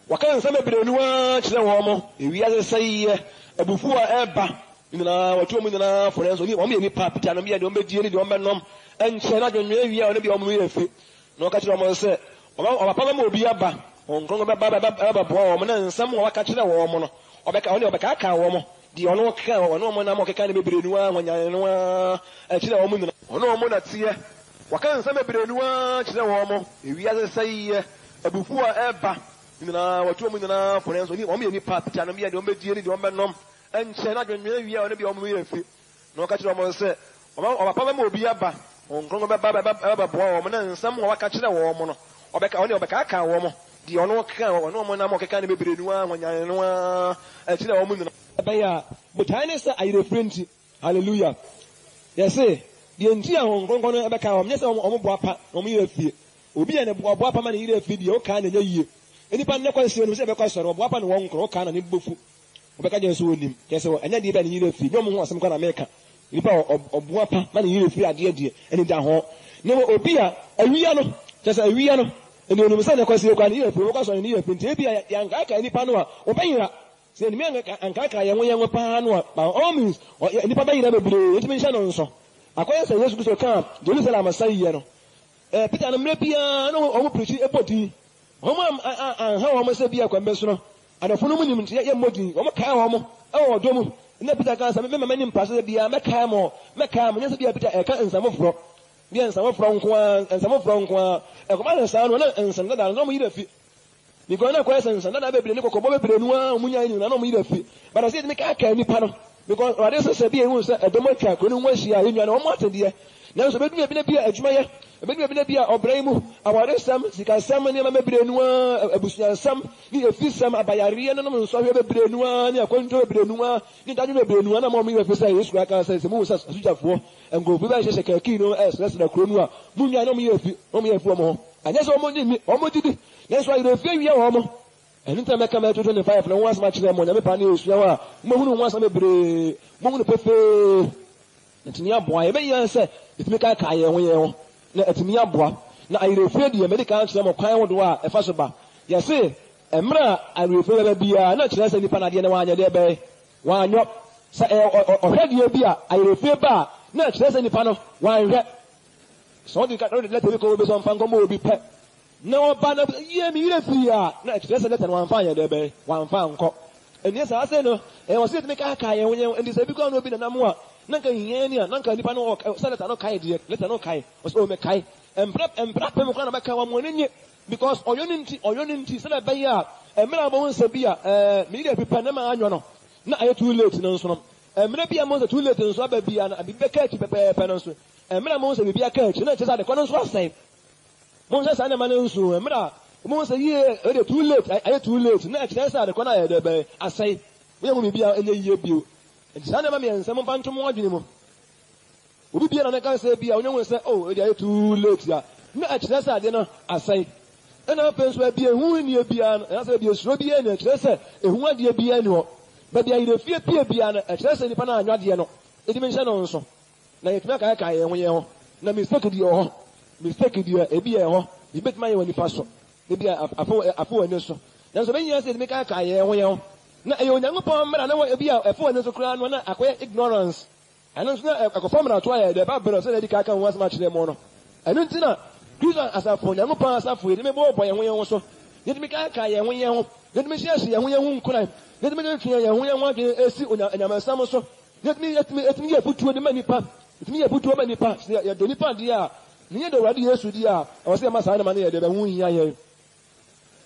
waka nsa mebre nuwa kyerɛ wo mo ewiase sɛye abufu a eba nyina watu mo nyina forenso ni mo ye ni papita no me de o medie ni de o menom enche na dwonwe ewia ono bi o mo ye fi no ka kyerɛ mo se o papa ma obi aba onkron be ba bo mo na nsam wo waka kyerɛ wo mo no obeka oni obeka ka wo mo di ono ka ono mo na mo keka ne bebre nuwa nwanya no kyerɛ wo mo nyina ono mo na tie waka nsa mebre nuwa kyerɛ wo mo ewiase sɛye abufu a eba na watu mu na for enso ni o me ni pa pita no me de o me die ni de o me nom enche na dwenwe wi a o ne bi o mu ye fi na o ka kire o mo se o papa me obi aba o nkron be ba bo o mo na nsam o ka kire wo mo no obeka o ne obeka aka wo mo di ono ka ono mo na mo keka ne bebre nu a wanyane no a ati na wo mu no be ya butane se ayirefrenti hallelujah yes di enti a nkron no obeka o nyese o mo bo apa o mo ye fie obi ya ne bo apa ma ne yire fie di o ka na nya yie enipa ne kwa sie no se be kwa soro bo apa ne wo nkron o ka na ne bofu obeka je so onim kese wo enya di be ne yire fie nyomo ho asem kwa na meka nipa obu apa ma ne yire fie ade eni da ho ne obi a awia no kese awia no eni onum se ne kwa sie kwa ne yire fie kwa so ne yire fie nti ebi ya nka aka nipa no a obeyira se ni me anka aka yenwo pa no a all means nipa bayira bebre enti me nhyɛ no nso akoya se Yesu Kristo ka Jerusalem asayiye no Peter no mre bia no omo preach ebodi omo ha omo se bia kwambe so no adofo no munim nti ye modi omo kai omo e odomu na Peter ka sa me mani mpase bia me kai mo nya se bia Peter e ka nsamofro bia nsamofro nko e ko ma na sa no na nsam da no mo yira fi because na kwesa nsam da bebre ni kokobo bebre nu a munya ni na no mo yira fi but I say me ka nipa no because what is say bia hu se edomotwa ko ni nwa hia enwa na omo atede na so bedumi bi na bia adwuma ye bedumi bi na bia obraimu aware sam sika sam ne ma bebre nu a abusuan sam ni efi sam abayare no no nso hwe bebre nu a ni akonto bebre nu a ni dadwo bebre nu a na mo mi efi say Yesu aka say se mu sa asujafo engo bi ba hye ka ki no stress na kro nu a munya no mo efi omo anya so omo ni omo didi na so ayiro efi wi ya omo anytime I come out to 25 na once match them nyame pa na Yesu ya mo hunu once bebre mo hunu pefe ntini aboa ebe yan se itimi ka ka ye ho na atimi aboa na ayirefie de medical kire mo kwan wo do a efa so ba yese emra ayirefie ba bia na kire se nipa na de na wanya de be wanyo sa ohwede bi a ayirefie ba na kire se nipa no wanhwe so di ka do let me ko be so mfa ngomo obi pe na oba na ye mi yirefie a na kire se let na wanfa ya de be wanfa nko eni sa ase no wo se itimi ka ka ye ho ndi se bi ko no bi na namu a nanka hieni a nanka nipa no senator no kai de letter no kai o me kai empra pem kwa na baka wa mo nenye because oyo ninti se na be ya emra bo nsa bi a me dey pipa na ma anyo no na aye too late no nso no emra bi a mo nsa too late nso aba bi a na bi be ka ti pepe no nso emra mo nsa bi a ka ti na ti sa de kono nso asai mo nsa sa na ma nso emra mo nsa ye e dey too late aye too late na ti sa de kono aye de be asai we mo bi a enye ye bio sana ma miense mo pantom wadwene mo obi bia na na kan se bia onye won se oh e dey too late ya na akire se ade no asai na penso bia hu ni bia na se bia suro bia na akire se ehu ade bia ni ho ba bia ire fie pie bia na akire se nipa na anwade no edi menhye no nso na yetuma ka ye ho na mistake di ho mistake di e bia ho ibetuma ye wani paso e bia afo wani so na so ben yin se edi ka ye ho na eyo Nyankopon mra na ebi a efo ne so kura no na akoye ignorance anu so na akofo mra to aye de ba bro so de ka once match dem no anu ntina Kristo asafo Nyankopon asafo ye me bo boye ho so ye de ka ye ho ye de me share ye ho nkuna ye de me twa ye ho adwe esi onyamasam so ye de ye butuo de manipa ye butuo manipa ye do nipa de a nye de wadi Yesu di a o se ma sa na ma ye de be hu hia ye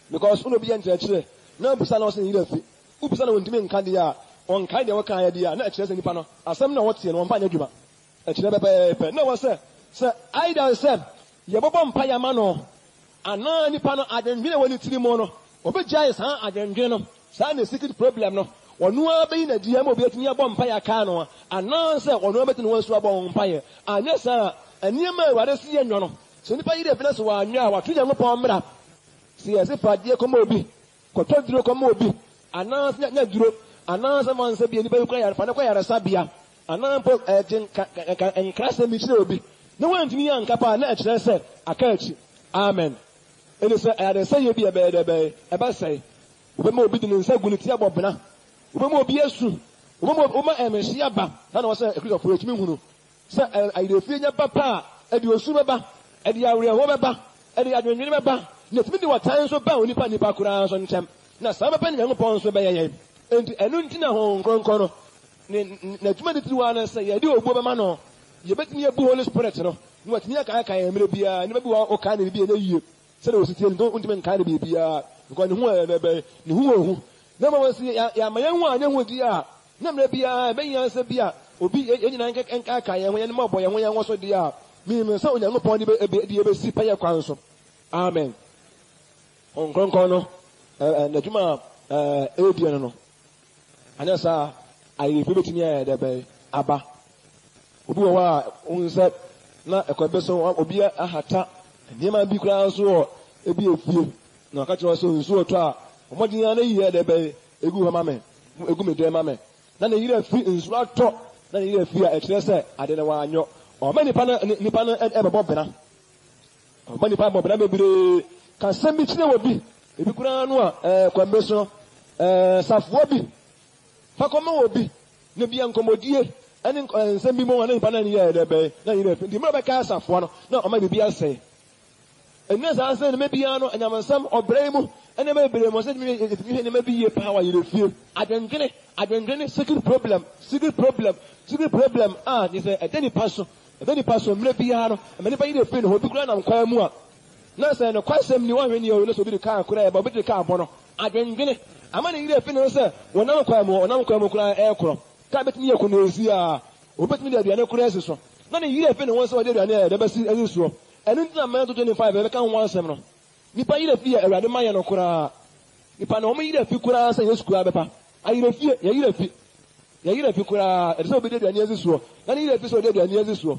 because uno bi enter chire na busa na o se ni refi ubisa na wondime nka de a on kai de waka ya de a na akire se nipa no asem na wote no mpa nya dwuma akire bepepe na wo se aida se ye bobo mpa ya ma no ana nipa no adendwene woni tiri mo no obegya sa adendwene no sa na secret problem no onu abeyi na dia ma obi atumi abọ mpa ya ka no ana se onu abetini wansu abọ mpa ya anya sa aniema aware si ye nwo no so nipa yi de bi na so wa anwa wa tunya ngopon mra si ye se fadie komo obi kotoduro komo obi ana nya duro ana sa man se bi ni ba kwa ya fa na kwa ya sabia ana po enkrase mi chire obi na wantumi ya nkapa na akire se akachi amen ene se ya de se ye bi e be de be e ba sai obi ma obi di nsa gu ni ti abobena obi ma obi esu obi ma emhye aba na na wo se ekristo fo etumi hunu se ayide fie nya papa e di osu beba e di awre ho beba e di adwenwene beba na tumi di watan so ba onipa nipa kura so ntem na sama pa ni Nyankopon so be ye enti enu ntina ho nkronkron no na tuma de tiwa na se ye di ogbo be ma no ye betimi ebu Holy Spirit no ni watimi aka emre bia ni be bi o ka na bia na yie se na ositie ndo ntime nka na bia because ni hu na ma wasi ya ma yan hu anya hu di a na mre bia be yan se bia obi enyina nka ka yan hu yan ma bo yan hu yan so di a mi se Onyankopɔn di be si pa ye kwan so amen on konkon no na juma edie no anya sa ayi pe betimi ya de be aba obi wo wa unse na ekobe so obi ahata niema bi kura so ebi efie na ka kire so nsu oto a omodi na yiye de be egu ho mame egu me de mame na yire fi nsu ato na yire fi a ekire se ade na wa anyo o ma nipa na ebebo bena o ma nipa bo bena bebire ka sembi kire obi ebi kura no a kwambe so safo bi fa koma obi ne bia nkomodie ani sembi mo na nipa na yiye de be na yire fi di mo be ka safo no na o ma bibia ase enne sa ase ne mebia no anyamansam obraimu ene mebere mo se mi ne mebiye power yire fie adwendwene secret problem ni se edeni paso mre bia no me ne ba yire fie no obi kura na nkwa mu a na se no kwasem ni wanhwe ni o ne so bi de ka kura e ba bi de ka abo no adwendwene ama ne yire fie no se wonam kwa mu kura e kro ka betimi ye ko no ezi a obetimi de aduane kura esi so na ne yire fie no won se o de aduane e de ba si ezi so enu ntina man to 25 be ka ho ansem no nipa yire fie awade maye no kura nipa na o yire fie kura sa Yesu kura bepa ayire fie ya yire fie kura e so obi de aduane ezi so na ne yire fie so de aduane ezi so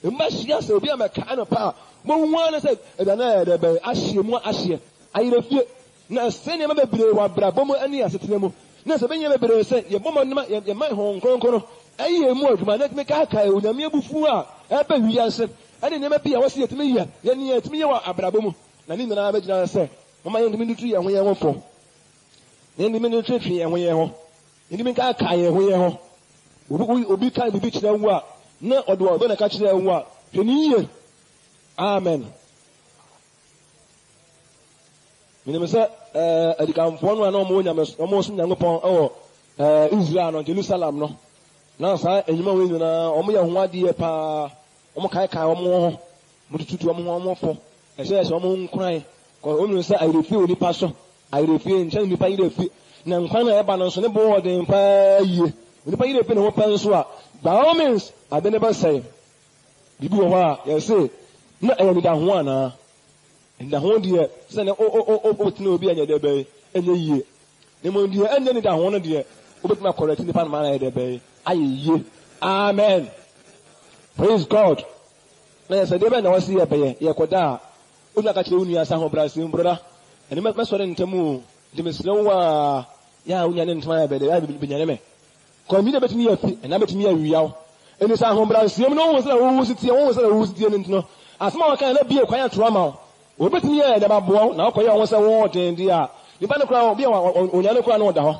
mba hia se obi ameka no pa mo hu na se aduane de be ahye ayire fie na se ne mabebire wa brabo mo ani asetene mo na se benye mabebire se ye bomo nima ye mai ho nkonkono ayi mu aduma na me ka ka onyame abufu a ebe wi ase ani ne mabia wasi yetime yia ye ne yetime ye wa abrabo mu na ni nana abegina se mama ye ndimi ndutu ye ho ye ho fo ne ndimi ndutu twi ye ho ye ho ndimi ka ka ye ho ye ho obi ka bibi kire wu a na odo na ka kire wu a hwani ye amen minime se adikamfo no na omo so Nyankopɔn Israel no Jerusalem no na sa enyima we nyina omo ye ho ade pa omo kai omo ho mututu omo fo ehye omo nkran ko omu se ayrefi oni pa so ayrefi nche ni pa ayrefi na nkwan na eba no so ne bo den pa yie oni pa ayrefi ne ho pa so a by all means abene ba say bibi wo ha ye say na ayani da ho ana nda ho de se ne o tina obi anya de be enye yie ne mo de enye ni da ho no de obetima correct ni pa na de be ayie amen praise God na ye say de be na wasi ye be ye koda una ka kire unu ya sa ho brasim broda eni me so de ntemu de meslewa ya unya ne ntama ya be de ya binyane me ko mi de betimi ya fi na betimi ya wiawo eni sa ho brasim no wo se wo sitie ne ntino asma wa kan na bie kwan atro ama wo betimi ya de babo na ko ya wo se wo den dia ni ba ne kura obi onya ne kura no da ho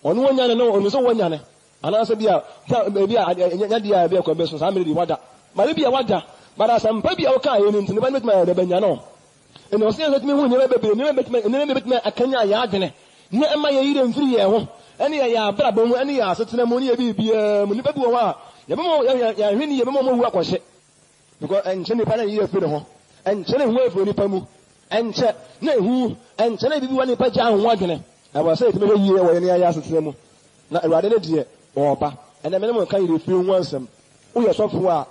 onu wonya ne no onu so wonya ne ana se bia nya dia bia ko be so sa me di wada ma bia wada bara sampa bia wo ka ye ne ntino ba ne betimi ya de banya no eno se yetimi hu nyebe bebere nyebe betime akanya ya adwene ne ema ye yire mfiri ye ho ene ya abrabo mu ene ya asetena mu ne ye bibia mu nipa bi wo ha ye bemo ya hwini ye bemo mo hu akwhye because enche ne pa na yire firi ho enche ne hu efiri nipa mu enche ne hu enche ne bibi wa nipa ja ho adwene aba se yetime yie wo ye ne ya asetena mu na awade ne de oba ene me ne mo kan yire firi hu ansem wo ye sofo a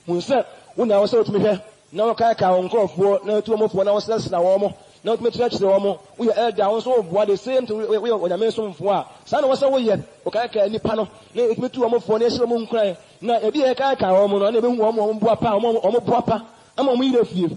mu se wo na wo se otime hwe na waka ka onkrofo na tuomofo na wosesena wo mo na otumetira kire wo mo wo ye elda wo so oboa the same to we onyame somfo a sa na wo se wo ye o ka ka nipa no na etumetu wo mofo na ehire mo nkran na ebi ye ka ka wo mo no na ebi hu wo mo boa pa wo boa pa ama mo yire fie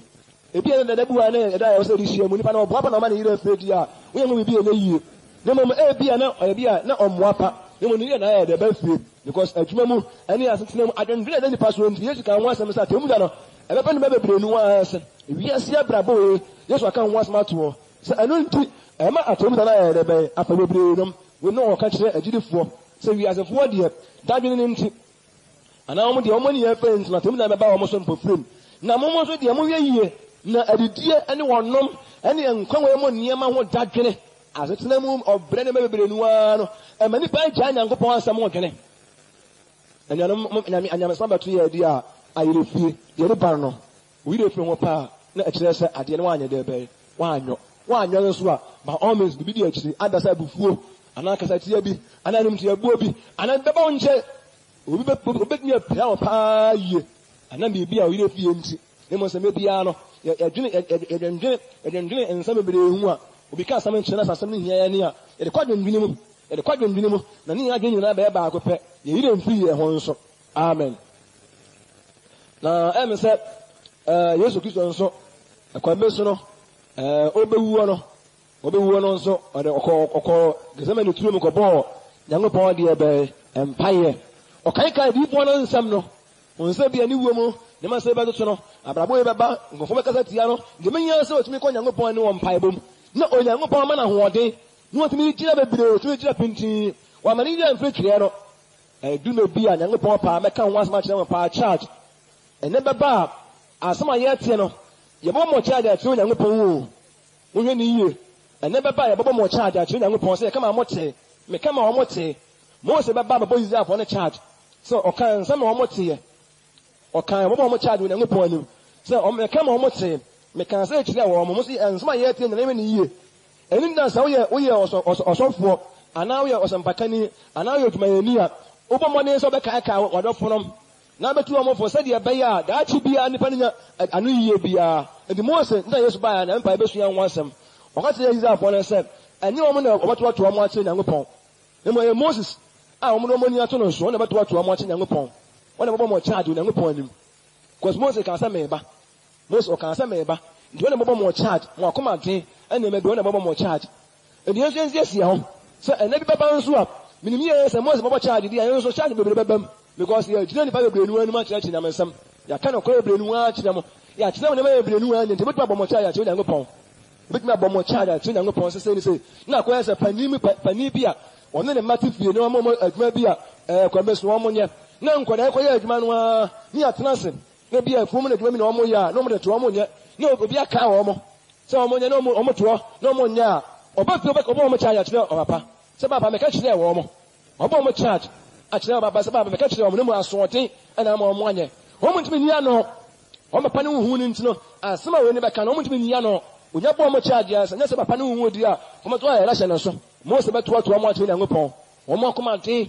ebi ye da buwa na eda ye wo se ri hie mo nipa na boa pa na ma na yire fie di a wo ye mo bi ye na yie na mo ebi ya na omoa pa na mo ni ye na ye da ba fie because adwuma mu ani asetena mu adwendwene da nipa so nti Yesu kan ho asem sa temu da no ebe pa ne bebere nu anse wiase abrabo Yesu aka ho asem ato se anu nti ema atom da na ye de be afa bebere num we no ka kire agidifo se wiasefo de dadwene ne nti ana mo de omo ne ye fe nti na tom na be ba omo so mpofrem na mo so de mo wie yie na adidie ene wonom ene enkwanwe mo niema ho dadwene asetena mu obre ne bebere nu ano ema ni pa gya Nyankopɔn asem odwene anyame sabatu ye dia ayirefie ye bar no we dey from pa na ekire se ade ne wanye de be wanyo wa anyo so by all means bi di akiri adasa bufuo ana kasa tie bi ana nim tie buo bi ana beba wonche obi be apia o pa ye ana bi a o yire fie nti nemo se mebia no edwendwene ensa bebre hu a obi ka asam nkyerɛ na asam ne hia ya ne a yɛde kwadwendwene mu na ne adwene na ba ba akopɛ ye yire mfi ye ho nso amen na sɛ Yesu Kristo nso akwambeso no obewu no nso ɔde ɔkɔ Gethsemane turo mu kɔbɔ Nyankopɔn de ebe empaye ɔkaika di bo no nsɛm no onse bia ne wuo mu ne ma sɛ bɛtoto no abrabo ye bɛba nkɔfo bɛkasa tia no de menya sɛ otumi kɔ Nyankopɔn ne wɔ mpaye bom na Onyankopɔn ma na hoɔden ne otumi gyina bebree otumi gyina pintin wa ma ne yɛ mfetwe no du no bia Nyankopɔn pa mɛka ho asɛm akyerɛ mo pa charge ene bɛba asɛm a yɛte no yɛbɔ mo charge akyerɛ Nyankopɔn wo wohwɛ ne yie ene bɛba yɛbɔ mo charge akyerɛ Nyankopɔn sɛ kama mo te me kama mo te mo se bɛba bɛbɔ Israel for ne charge so ɔkan nsɛm na mo te ɔkan bɛbɔ mo charge Nyankopɔn anim sɛ me kama mo te me kan sɛ kyerɛ wɔ mo se nsɛm a yɛte ne ne yie ene nda sɛ woyɛ ɔsɔfoɔ ana woyɛ ɔsɛmpakani ana woyɛ dwumayɛni a wobɔ mo ne sɛ bɛkaaka wadɔfo nom na betu omo fo se de beya da chi bia nipa nya anu yiye bia enti Mose nda Yesu baa na mpa besu yan wansem o ka tell Israel for se ani omo na oboto to omo ache Nyankopon emo Moses a omo no mo ni ato no so na beto to omo ache Nyankopon wona bobo mo charge Nyankopon nim because Moses kan say meba Moses o kan say meba ndi wona bobo mo charge mo akoma den ene me do wona bobo mo charge enti Yesu esi ho so ene bi baba nso a minimi ye se Moses bobo charge di ayo so charge bebe bebam because ya jina ni pa bebre nu anu ma kyerɛ na mesam ya ka no kɔ bebre nu a kyerɛ mo ya kyerɛ mo na bebre nu a nti betu abɔmɔ kyerɛ ya kyerɛ Nyankopɔn betu abɔmɔ kyerɛ ya kyerɛ Nyankopɔn sɛ ni sɛ na kɔ yɛ pani bi a ɔno ne mate fie ne ɔmo adwuma bi a kɔmbeso ɔmo nyɛ na nkɔda kɔ yɛ adwuma no a ni atena se na bi a fom na adwuma mi na ɔmo yɛ a na ɔmo de to ɔmo nyɛ na obi aka ɔmo sɛ ɔmo nyɛ na ɔmo to na ɔmo nyɛ a ɔbɛfio ɔmo kyerɛ ya kyerɛ ɔpapa sɛ papa me ka kyerɛ wɔ ɔmo ɔmo charge akyerɛ baba sɛ baba bɛka kyerɛ ɔmo ne mu asoɔden ɛna ama ɔmo anyɛ ɔmo ntumi nia no ɔmo pa ne hu ne ntino asɛm a wɔne bɛka no ɔmo ntumi nia no onya bɔ ɔmo charge asa nyɛ sɛ papa ne hu di a ɔmo to ayɛ rahyɛ ne so Mose bɛto ɔmo akyerɛ Nyankopɔn ɔmo akoma den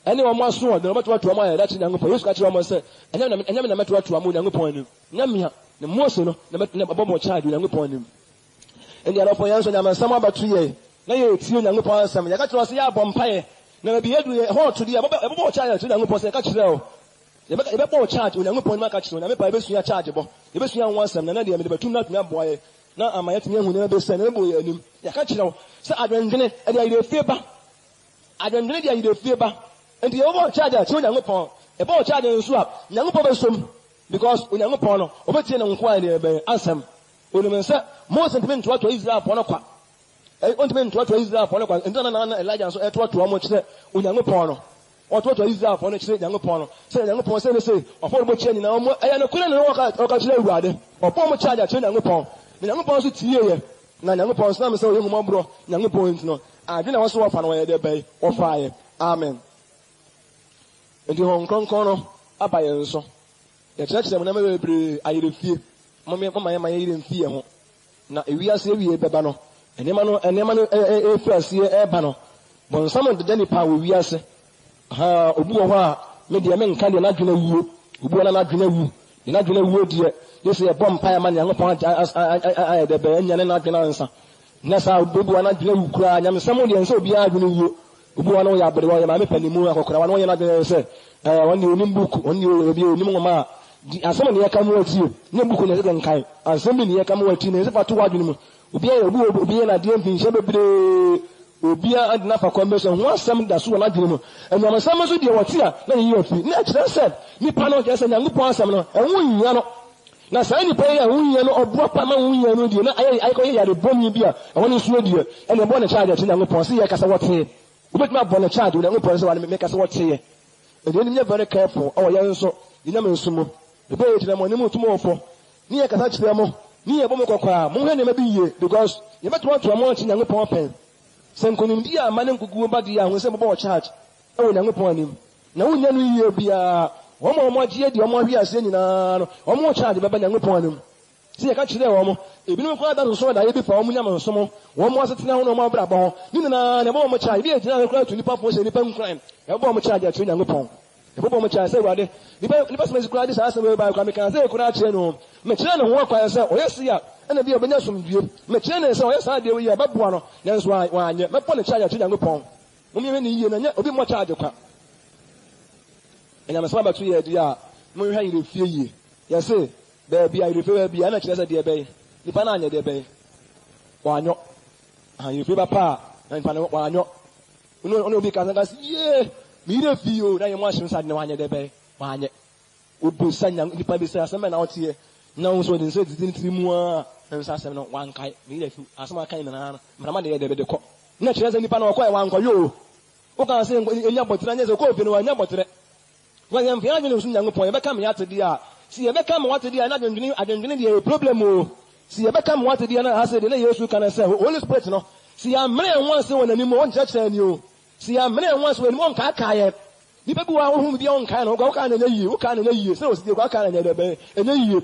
ɛne ɔmo aso ɔden ɔmo to ɔmo ayɛ rahyɛ Nyankopɔn Yesu ka kyerɛ ɔmo sɛ ɛnyɛ na mɛto ɔmo Nyankopɔn anim nyamia ne Mose no na bɛbɔ mo charge Nyankopɔn anim ɛne arɔpɔ yɛn so nyamansɛm abato yɛ na yɛ tie Nyankopɔn asɛm yɛ ka kyerɛ sɛ yɛ abɔ mpaeɛ na bi edu ho to dia ebo charge to Nyankopɔn se ka kyerɛ o ebe charge Nyankopɔn ma ka kyerɛ na me pa ebe sua charge bo ebe sua wansam na de me betum na tumi aboye na amaya tumi hu na be se na ebo yɛ anim ya ka kyerɛ o se adwendwene e de ayire fie ba adwendwene de ayire fie ba enti ebo charge to Nyankopɔn ebo charge nso a Nyankopɔn be som because Nyankopɔn no obetie na nko a de be ansam onim se Moses ntumi ntoa to Israel pɔ no kwa ontime ntoto Israel for no kwa ndana na Elijah so etoto omo kyerɛ Onyankopɔn no ɔtoto Israel for no kyerɛ Nyankopɔn no sɛ Nyankopɔn sɛ ne sɛ ɔfɔ bo kyerɛ nyina omo ɛyɛ no kure ne ɔka kyerɛ Awurade ɔpɔ mo kyerɛ kyerɛ Nyankopɔn ne Nyankopɔn so tie yɛ na Nyankopɔn so na me sɛ ɔyɛ mmɔbro Nyankopɔn ntino adwene wɔ so wɔfa no wɔyɛ de bɛyi wɔfa yɛ amen enti hon kronkron no aba yɛ nso yɛkyerɛkyerɛ mo na me bebre ayere fie mo yɛ yere mfie ho na ewiase ewie bɛba no enema no efrasie eba no bonsam de nipa wo wiase ha obu wo ha me de me nka de na dwena wuo obu na dwena wu de na dwena wuo de yesi e bom pa ya ma Nyankopɔn ayɛ de be anya ne na dwena nsa na sa obu na dwena wu kura nyamsam de nsa obi a dwena wuo obu na wo ya bere wo ya ma me panimu akokora wa no ye na dwena sɛ woni onim buku woni obi onim ngoma asɛm ne yɛka mu atie ne buku ne de nkan asɛm bi ne yɛka mu atie ne se fa to wadwene mu obi na de mfinhyɛ bebre obi a na fa convention ho asɛm da so na dwene mu anyam asɛm so de wɔte a na yi afi na kyerɛ sɛ nipa no kyerɛ sɛ Nyankopɔn asɛm no ɛho nyia no na saa nipa yi a ho nyia no ɔboa pa ma ho nyia no die na ayɛ kɔ yɛ bɔm bi a ɛho no so die ɛna bɔ ne charge akyerɛ Nyankopɔn sɛ yɛ kasa wɔte obetumi abɔ ne charge Nyankopɔn sɛ wale me kasa wɔte ɛde ne nyɛ very careful ɔwɔ yɛn nso nyam nsumo ebe yɛ kyerɛ mo ne mo tumo ɔfɔ ne yɛ kasa kyerɛ mo ni ye bomo kokwa mo hwe ne ma bi ye because ye beto to mo nti Nyankopɔn pen senkonim di a ma ne nkugu ba di a ho se bo charge e wo Nyankopɔn anim na wo nya no yiye bia wo mo agye di o mo hwe ase nyina no o mo charge baba Nyankopɔn anim si ya ka chire wo mo ebinu ko da so da ye bi fa wo nyam so mo wo mo asetena ho no mo abra bo ni na bo mo cha bi e tina ko to nipa fo se nipa nkran e bo mo cha ja tu Nyankopɔn e bo mo cha se wade nipa se kura di sa se me ba kwa me kan se kura chire no me chire no ho kwa se o yesi ya ena bi obenya somdue me chire ne se o yesa de wi ya baboa no nanso wa anye me po ne cha ja tu Nyankopɔn mo mi ni yie na nya obi mo cha ja kwa enya me sama batu ye dia mo hwa yire fie yie ya se be bia yire fie bia na chire se de be nipa na anye de be wa anyo yire fie ba pa na nipa na wa anyo ono obi kan ga se ye mi yire fie o na ye mo ahim sa de wa anye de be wa anye obo sanya nipa bi se asema na otie na unso de se titi mu a nsa asem no wan kai mi yire fie asema kan na mrama de de be de ko na chire se nipa na ko e wan ko yo o kan se enya botre nya se ko obi no anya botre when you find you Nyankopɔn yɛbɛka me ate dia si yɛbɛka me wate dia na adwendwene dia problem o si yɛbɛka me wate dia na ha se de na Yesu kana sɛ Holy Spirit no si ya mmerɛ nwan se wɔ nanim wɔn kyerɛkyerɛ ni o si ya mmerɛ nwan se wɔ nanim wɔn kaaka yɛ nipa bi wa wo hu bi wɔn kan no wo ka na yie wo ka na yie sɛ o si de wo ka na yɛ de bɛ enye yie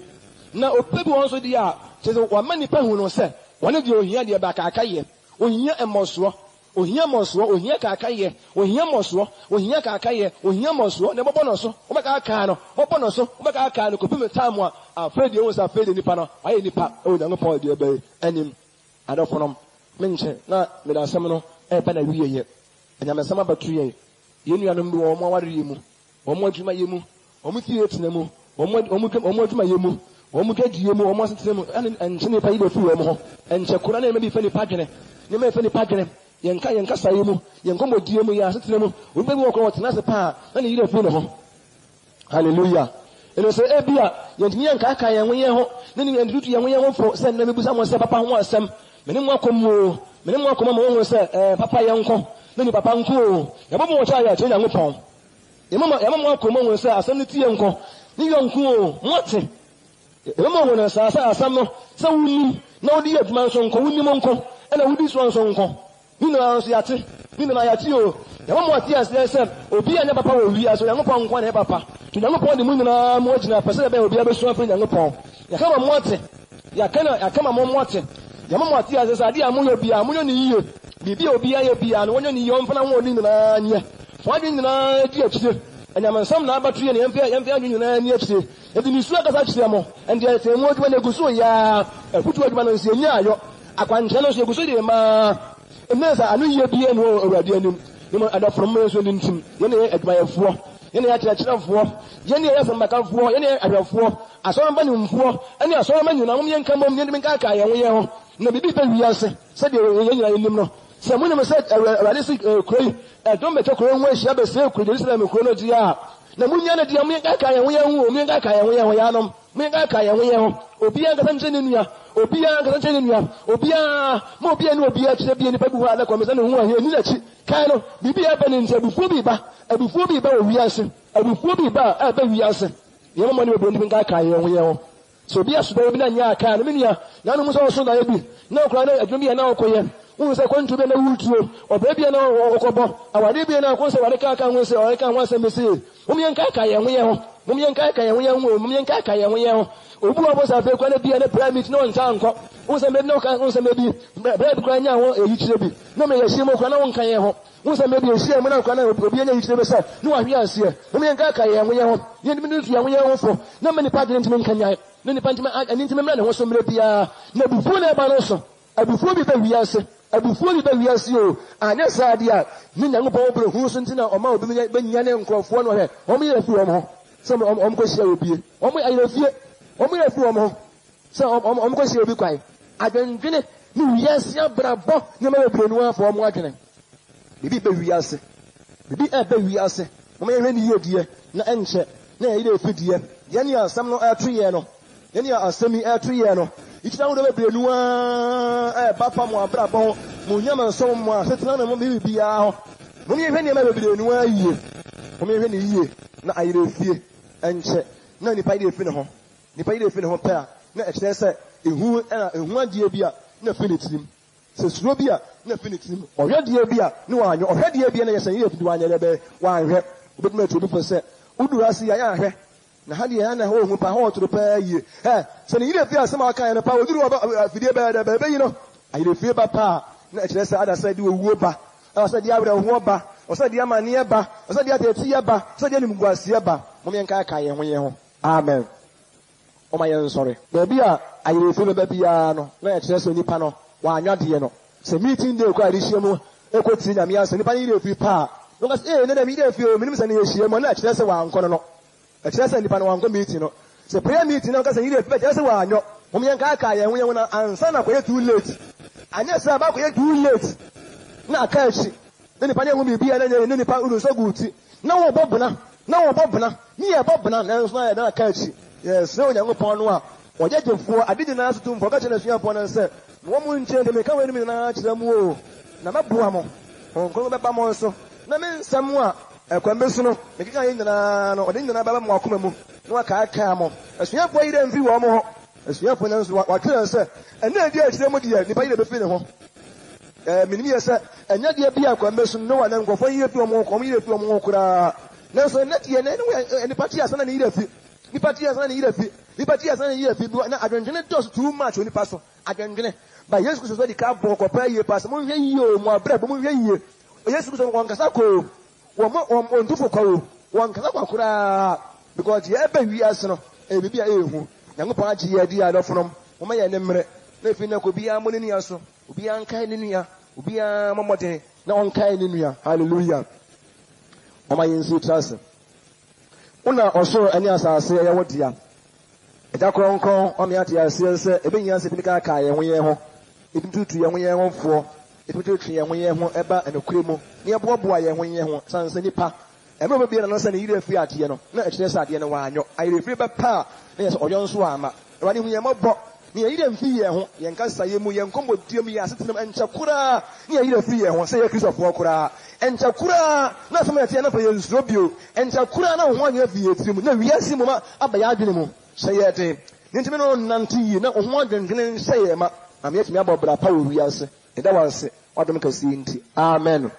na ope bi wɔn so dia kyerɛ wa ma nipa hu no sɛ wɔn de ohia de ba kaaka yɛ ohia emoso ohia moso ohia kaakaye ohia moso ohia kaakaye ohia moso ne bobo no so obeka aka no bobo no so obeka aka no kopi metamu a afraid ye wonsa afraid nipa no aye nipa o Nyankopɔn de be anim adofonom menche na me da asem no e ba na wiye enyame sama batu ye nuanom bi wo mo aware ye mu wo mo adwuma ye mu wo mo tie tena mu wo mo adwuma ye mu wo mo gadie mu wo mo asetena mu enche nipa yi be fu wo mo ho enche kura na me bi fa nipa dwene ne me fa nipa dwene yenka saye mu yenko modie mu ya asetena mu obi bi wokɔ tena se pa na ne yire fu ne ho hallelujah eno se ebia yentimi yenka aka yenwo ye ho ne ne ndutu yenwo ye ho fo se na mebusa mo se papa ho asem mene mo akomo mo ho se papa yenko ne ni papa nko yabo mo cha ya che Nyankopɔn yamo mo akomo ho se asem ne tie nko ne yonko o mote yabo mo ho na sa asem no se wuni na odi adwuma nso nko wuni mo nko ena wudi so nso nko nina anso yate nina yate o yamo mo ate asem obi anya papa wo wi aso Nyankopɔn nko na papa to Nyankopɔn de mu nyina mo agina pese be obi abesu afre Nyankopɔn ya kama mo ate ya kama mo ate yamo mo ate asem ade amoyo bia amoyo ni yie bibi obi aye bia no wonyo ni yie omfana wo ni nyina nye fo ade nyina di akire anyamansam na abatu ye ne yemfe anyu nyina ni akire edi ni su akasa akire mo ende ya temu odwa na gusu ya futu odwa na nsi enya ayo akwanche no so gusu de ma emeza anu ye bia no awurade anim ni mo adafrom mo so ntim ye ne adwayefo ye ne akyerɛkyerɛfo ye ne yɛsɛmakafoɔ ye ne ahwɛfoɔ asɔrɔmba nimfoɔ ɛne asɔrɔmba nyina mo yɛnka mom ne nka ka yɛn ho yɛn ho na bibi pa wiase sɛ de ye nyina yenim no sɛ mo ne mo sɛ awurade si kuroi ɛdɔm bɛtɔ kuroi ho ahyia bɛsɛ kuroi Jerusalem kuroi no dia na mo nya na dia mo yɛnka ka yɛn ho yɛn ho mo yɛnka ka yɛn ho yɛn ho yanom mo yɛnka ka yɛn ho yɛn ho obiya nkasa nkyɛn ne nua obiya nkasa nkyɛn ne nua obiya mo obiya ne obiya kyerɛ bia nipa bi ho ala kɔmesa ne ho ahia ni n'akyi kan no bibi ya bɛ ne nti abufuo bi ba wɔ wiase abufuo bi ba a ɛbɛ wiase yɛn mo ne bebree nti nka ka yɛn ho yɛn ho so obiya so bɛ bi na nya aka no me nua na no mo so so na yɛ bi na okura na adwuma bi ya na okɔyɛ wo sɛ kwantu be na wutuo ɔbɛ bi na okɔbɔ awade bi na ko sɛ wade ka ho sɛ ɔre ka ho asɛm bɛsi mo me nka ka yɛn ho yɛn ho mo me nka ka yɛn ho yɛn ho mo me nka ka yɛn ho yɛn ho obu ɔbɔ sa fe kwa na bi na pyramid na ɔnta nkɔ wo sɛ me na ka wo sɛ me bi bread kwa nya ho eyi kyerɛ bi na me yɛhye mo kwa na wo nka yɛn ho wo sɛ me bi ehye mo na kwa na obi anya yi kyerɛ be sɛ ne wa hwe aseɛ mo me nka ka yɛn ho yɛn ho yɛn mi ntu yɛn ho yɛn ho fo na me nipa de ntimi nka nyae ne nipa ntimi ani ntimi mra ne ho so mra bia na bufuo na ba no so abufuo bi ba wiase abufuo bi ba wiase o anya saade a ne Nyankopɔn bro hu so ntina ɔma obi benya ne nkrɔfoɔ no hɛ ɔmo yɛ fi ɔmo ho sɛ ɔmo kɔ hyia obi ɔmo ayɛ fie ɔmo yɛ fi ɔmo ho sɛ ɔmo kɔ hyia obi kwai adwendwene ne wiase abrabɔ ne ma bebre no afɔ ɔmo adwene bibi ba wiase bibi ba wiase ɔmo yɛ ne yie die na ɛnkyɛ na yɛ de fidie yɛ ne asɛm no ɛto yɛ no yɛ ne asɛm yi ɛto yɛ no ikita wo de bebre no ba fa mo abrabɔ mo nyama nso mo asetena na mo bibi ya ho mo yɛ hwɛ ne ma bebre no yie mo yɛ hwɛ ne yie na ayere fie ɛnkyɛ na nipa yi de fi ne ho pɛ a na ɛkyerɛ sɛ ehu adie bi a na fi ne tirim sɛ suro bi a na fi ne tirim ɔhwɛ die bi a ne wanyo ɔhwɛ die bi a na yɛ sɛ yɛ fi wanyɛ dɛ bɛ wanhwɛ obetuma etu bi fo sɛ uduru ase ya ahwɛ na ha de na ho hu pa ho to pa yi so ne yire fi asem aka no pa oduru afidie ba yi no ayire fi ba pa na kire se ada se de owuo ba asa de awre ho ba asa de amane ba asa de ateti ba asa de nimguase ba mo me nka aka ye ho amen o ma ye sorry ba bia ayire fi ba bia no na kire se nipa no wa anwade no se meeting day ko ari hie mu ekoti nyame asa nipa ni yire fi pa no ka se na mi yire fi o minim se na ye hie mu na kire se wa anko no kire se nipa no wa anko meeting no se prayer meeting no ka se yire fi kire se wa anyo mo me nka aka ye ho na ansa na ko ye too late anya se ba ko ye too late na aka echi na nipa ne hu bibia na nipa uru so guti na wo bobna ni ye bobna na nso na aka echi yes no nya ngopon no a ojejefuo adidi na asotu mfo ka chena suafo na se wo mu nche de me ka wani mi na chira mu o na maboa mo onko be ba mo nso na me nsam a ekwambesu no me kika ye nyina no ode nyina ba mo akoma mu na aka mo asuafo yi de mfi wo mo ho asuafo na nso wa twere se ena edi achire mu de nipa yi de be fi ne ho minimi yesa enya de bia kwambesu no wa na nkofo yi efi omo kom yi efi omo kura na so na tie na nipa tie asana ni yi fi nipa tie asana ni yi fi nipa tie asana ni yi fi na adwendwene dos too much oni paso adwendwene ba Yesu Kristo di ka bo ko pa yi paso mo hwe yi o mo abra bo mo hwe yi Yesu Kristo won kasa ko wo mo on tufo ko won kasa kwa kura because ye ba wi asno e bibia e hu nyankopon agi ye di adofonom mo ma ye ne mre na fi na ko bia mo ne nia so obi an kai ne nia obi an momoden na on kai ne nia hallelujah o ma yin su trust una oso ani asase ye wodia eja kronkron o me ate ase se ebe nya se bi ka ka ye ho ye ho ebi tutu ye ho ye ho fo ebi tutu ye ho ye ho eba enokure mu ne eboaboa ye ho ye ho sanse nipa eme obi na no se ne yire fi ade no na e kire se ade no wa anyo ayire fi be pa na ye se oyo nso ama ewani hu ye mobo ni yire mfi ye ho ye nka saye mu ye nkombo diem ye asetenam enchakura ni yire fi ye ho se ye Kristofo kura enchakura na so ma tie na fa ye nsuro bio enchakura na ho anya fi ye tirim na wiase mu ma abaya adwene mu se ye de nti me no nanti na ho adwendwene se ye ma na me yetimi abobra pa wo wiase eda wanse odom kasi nti amen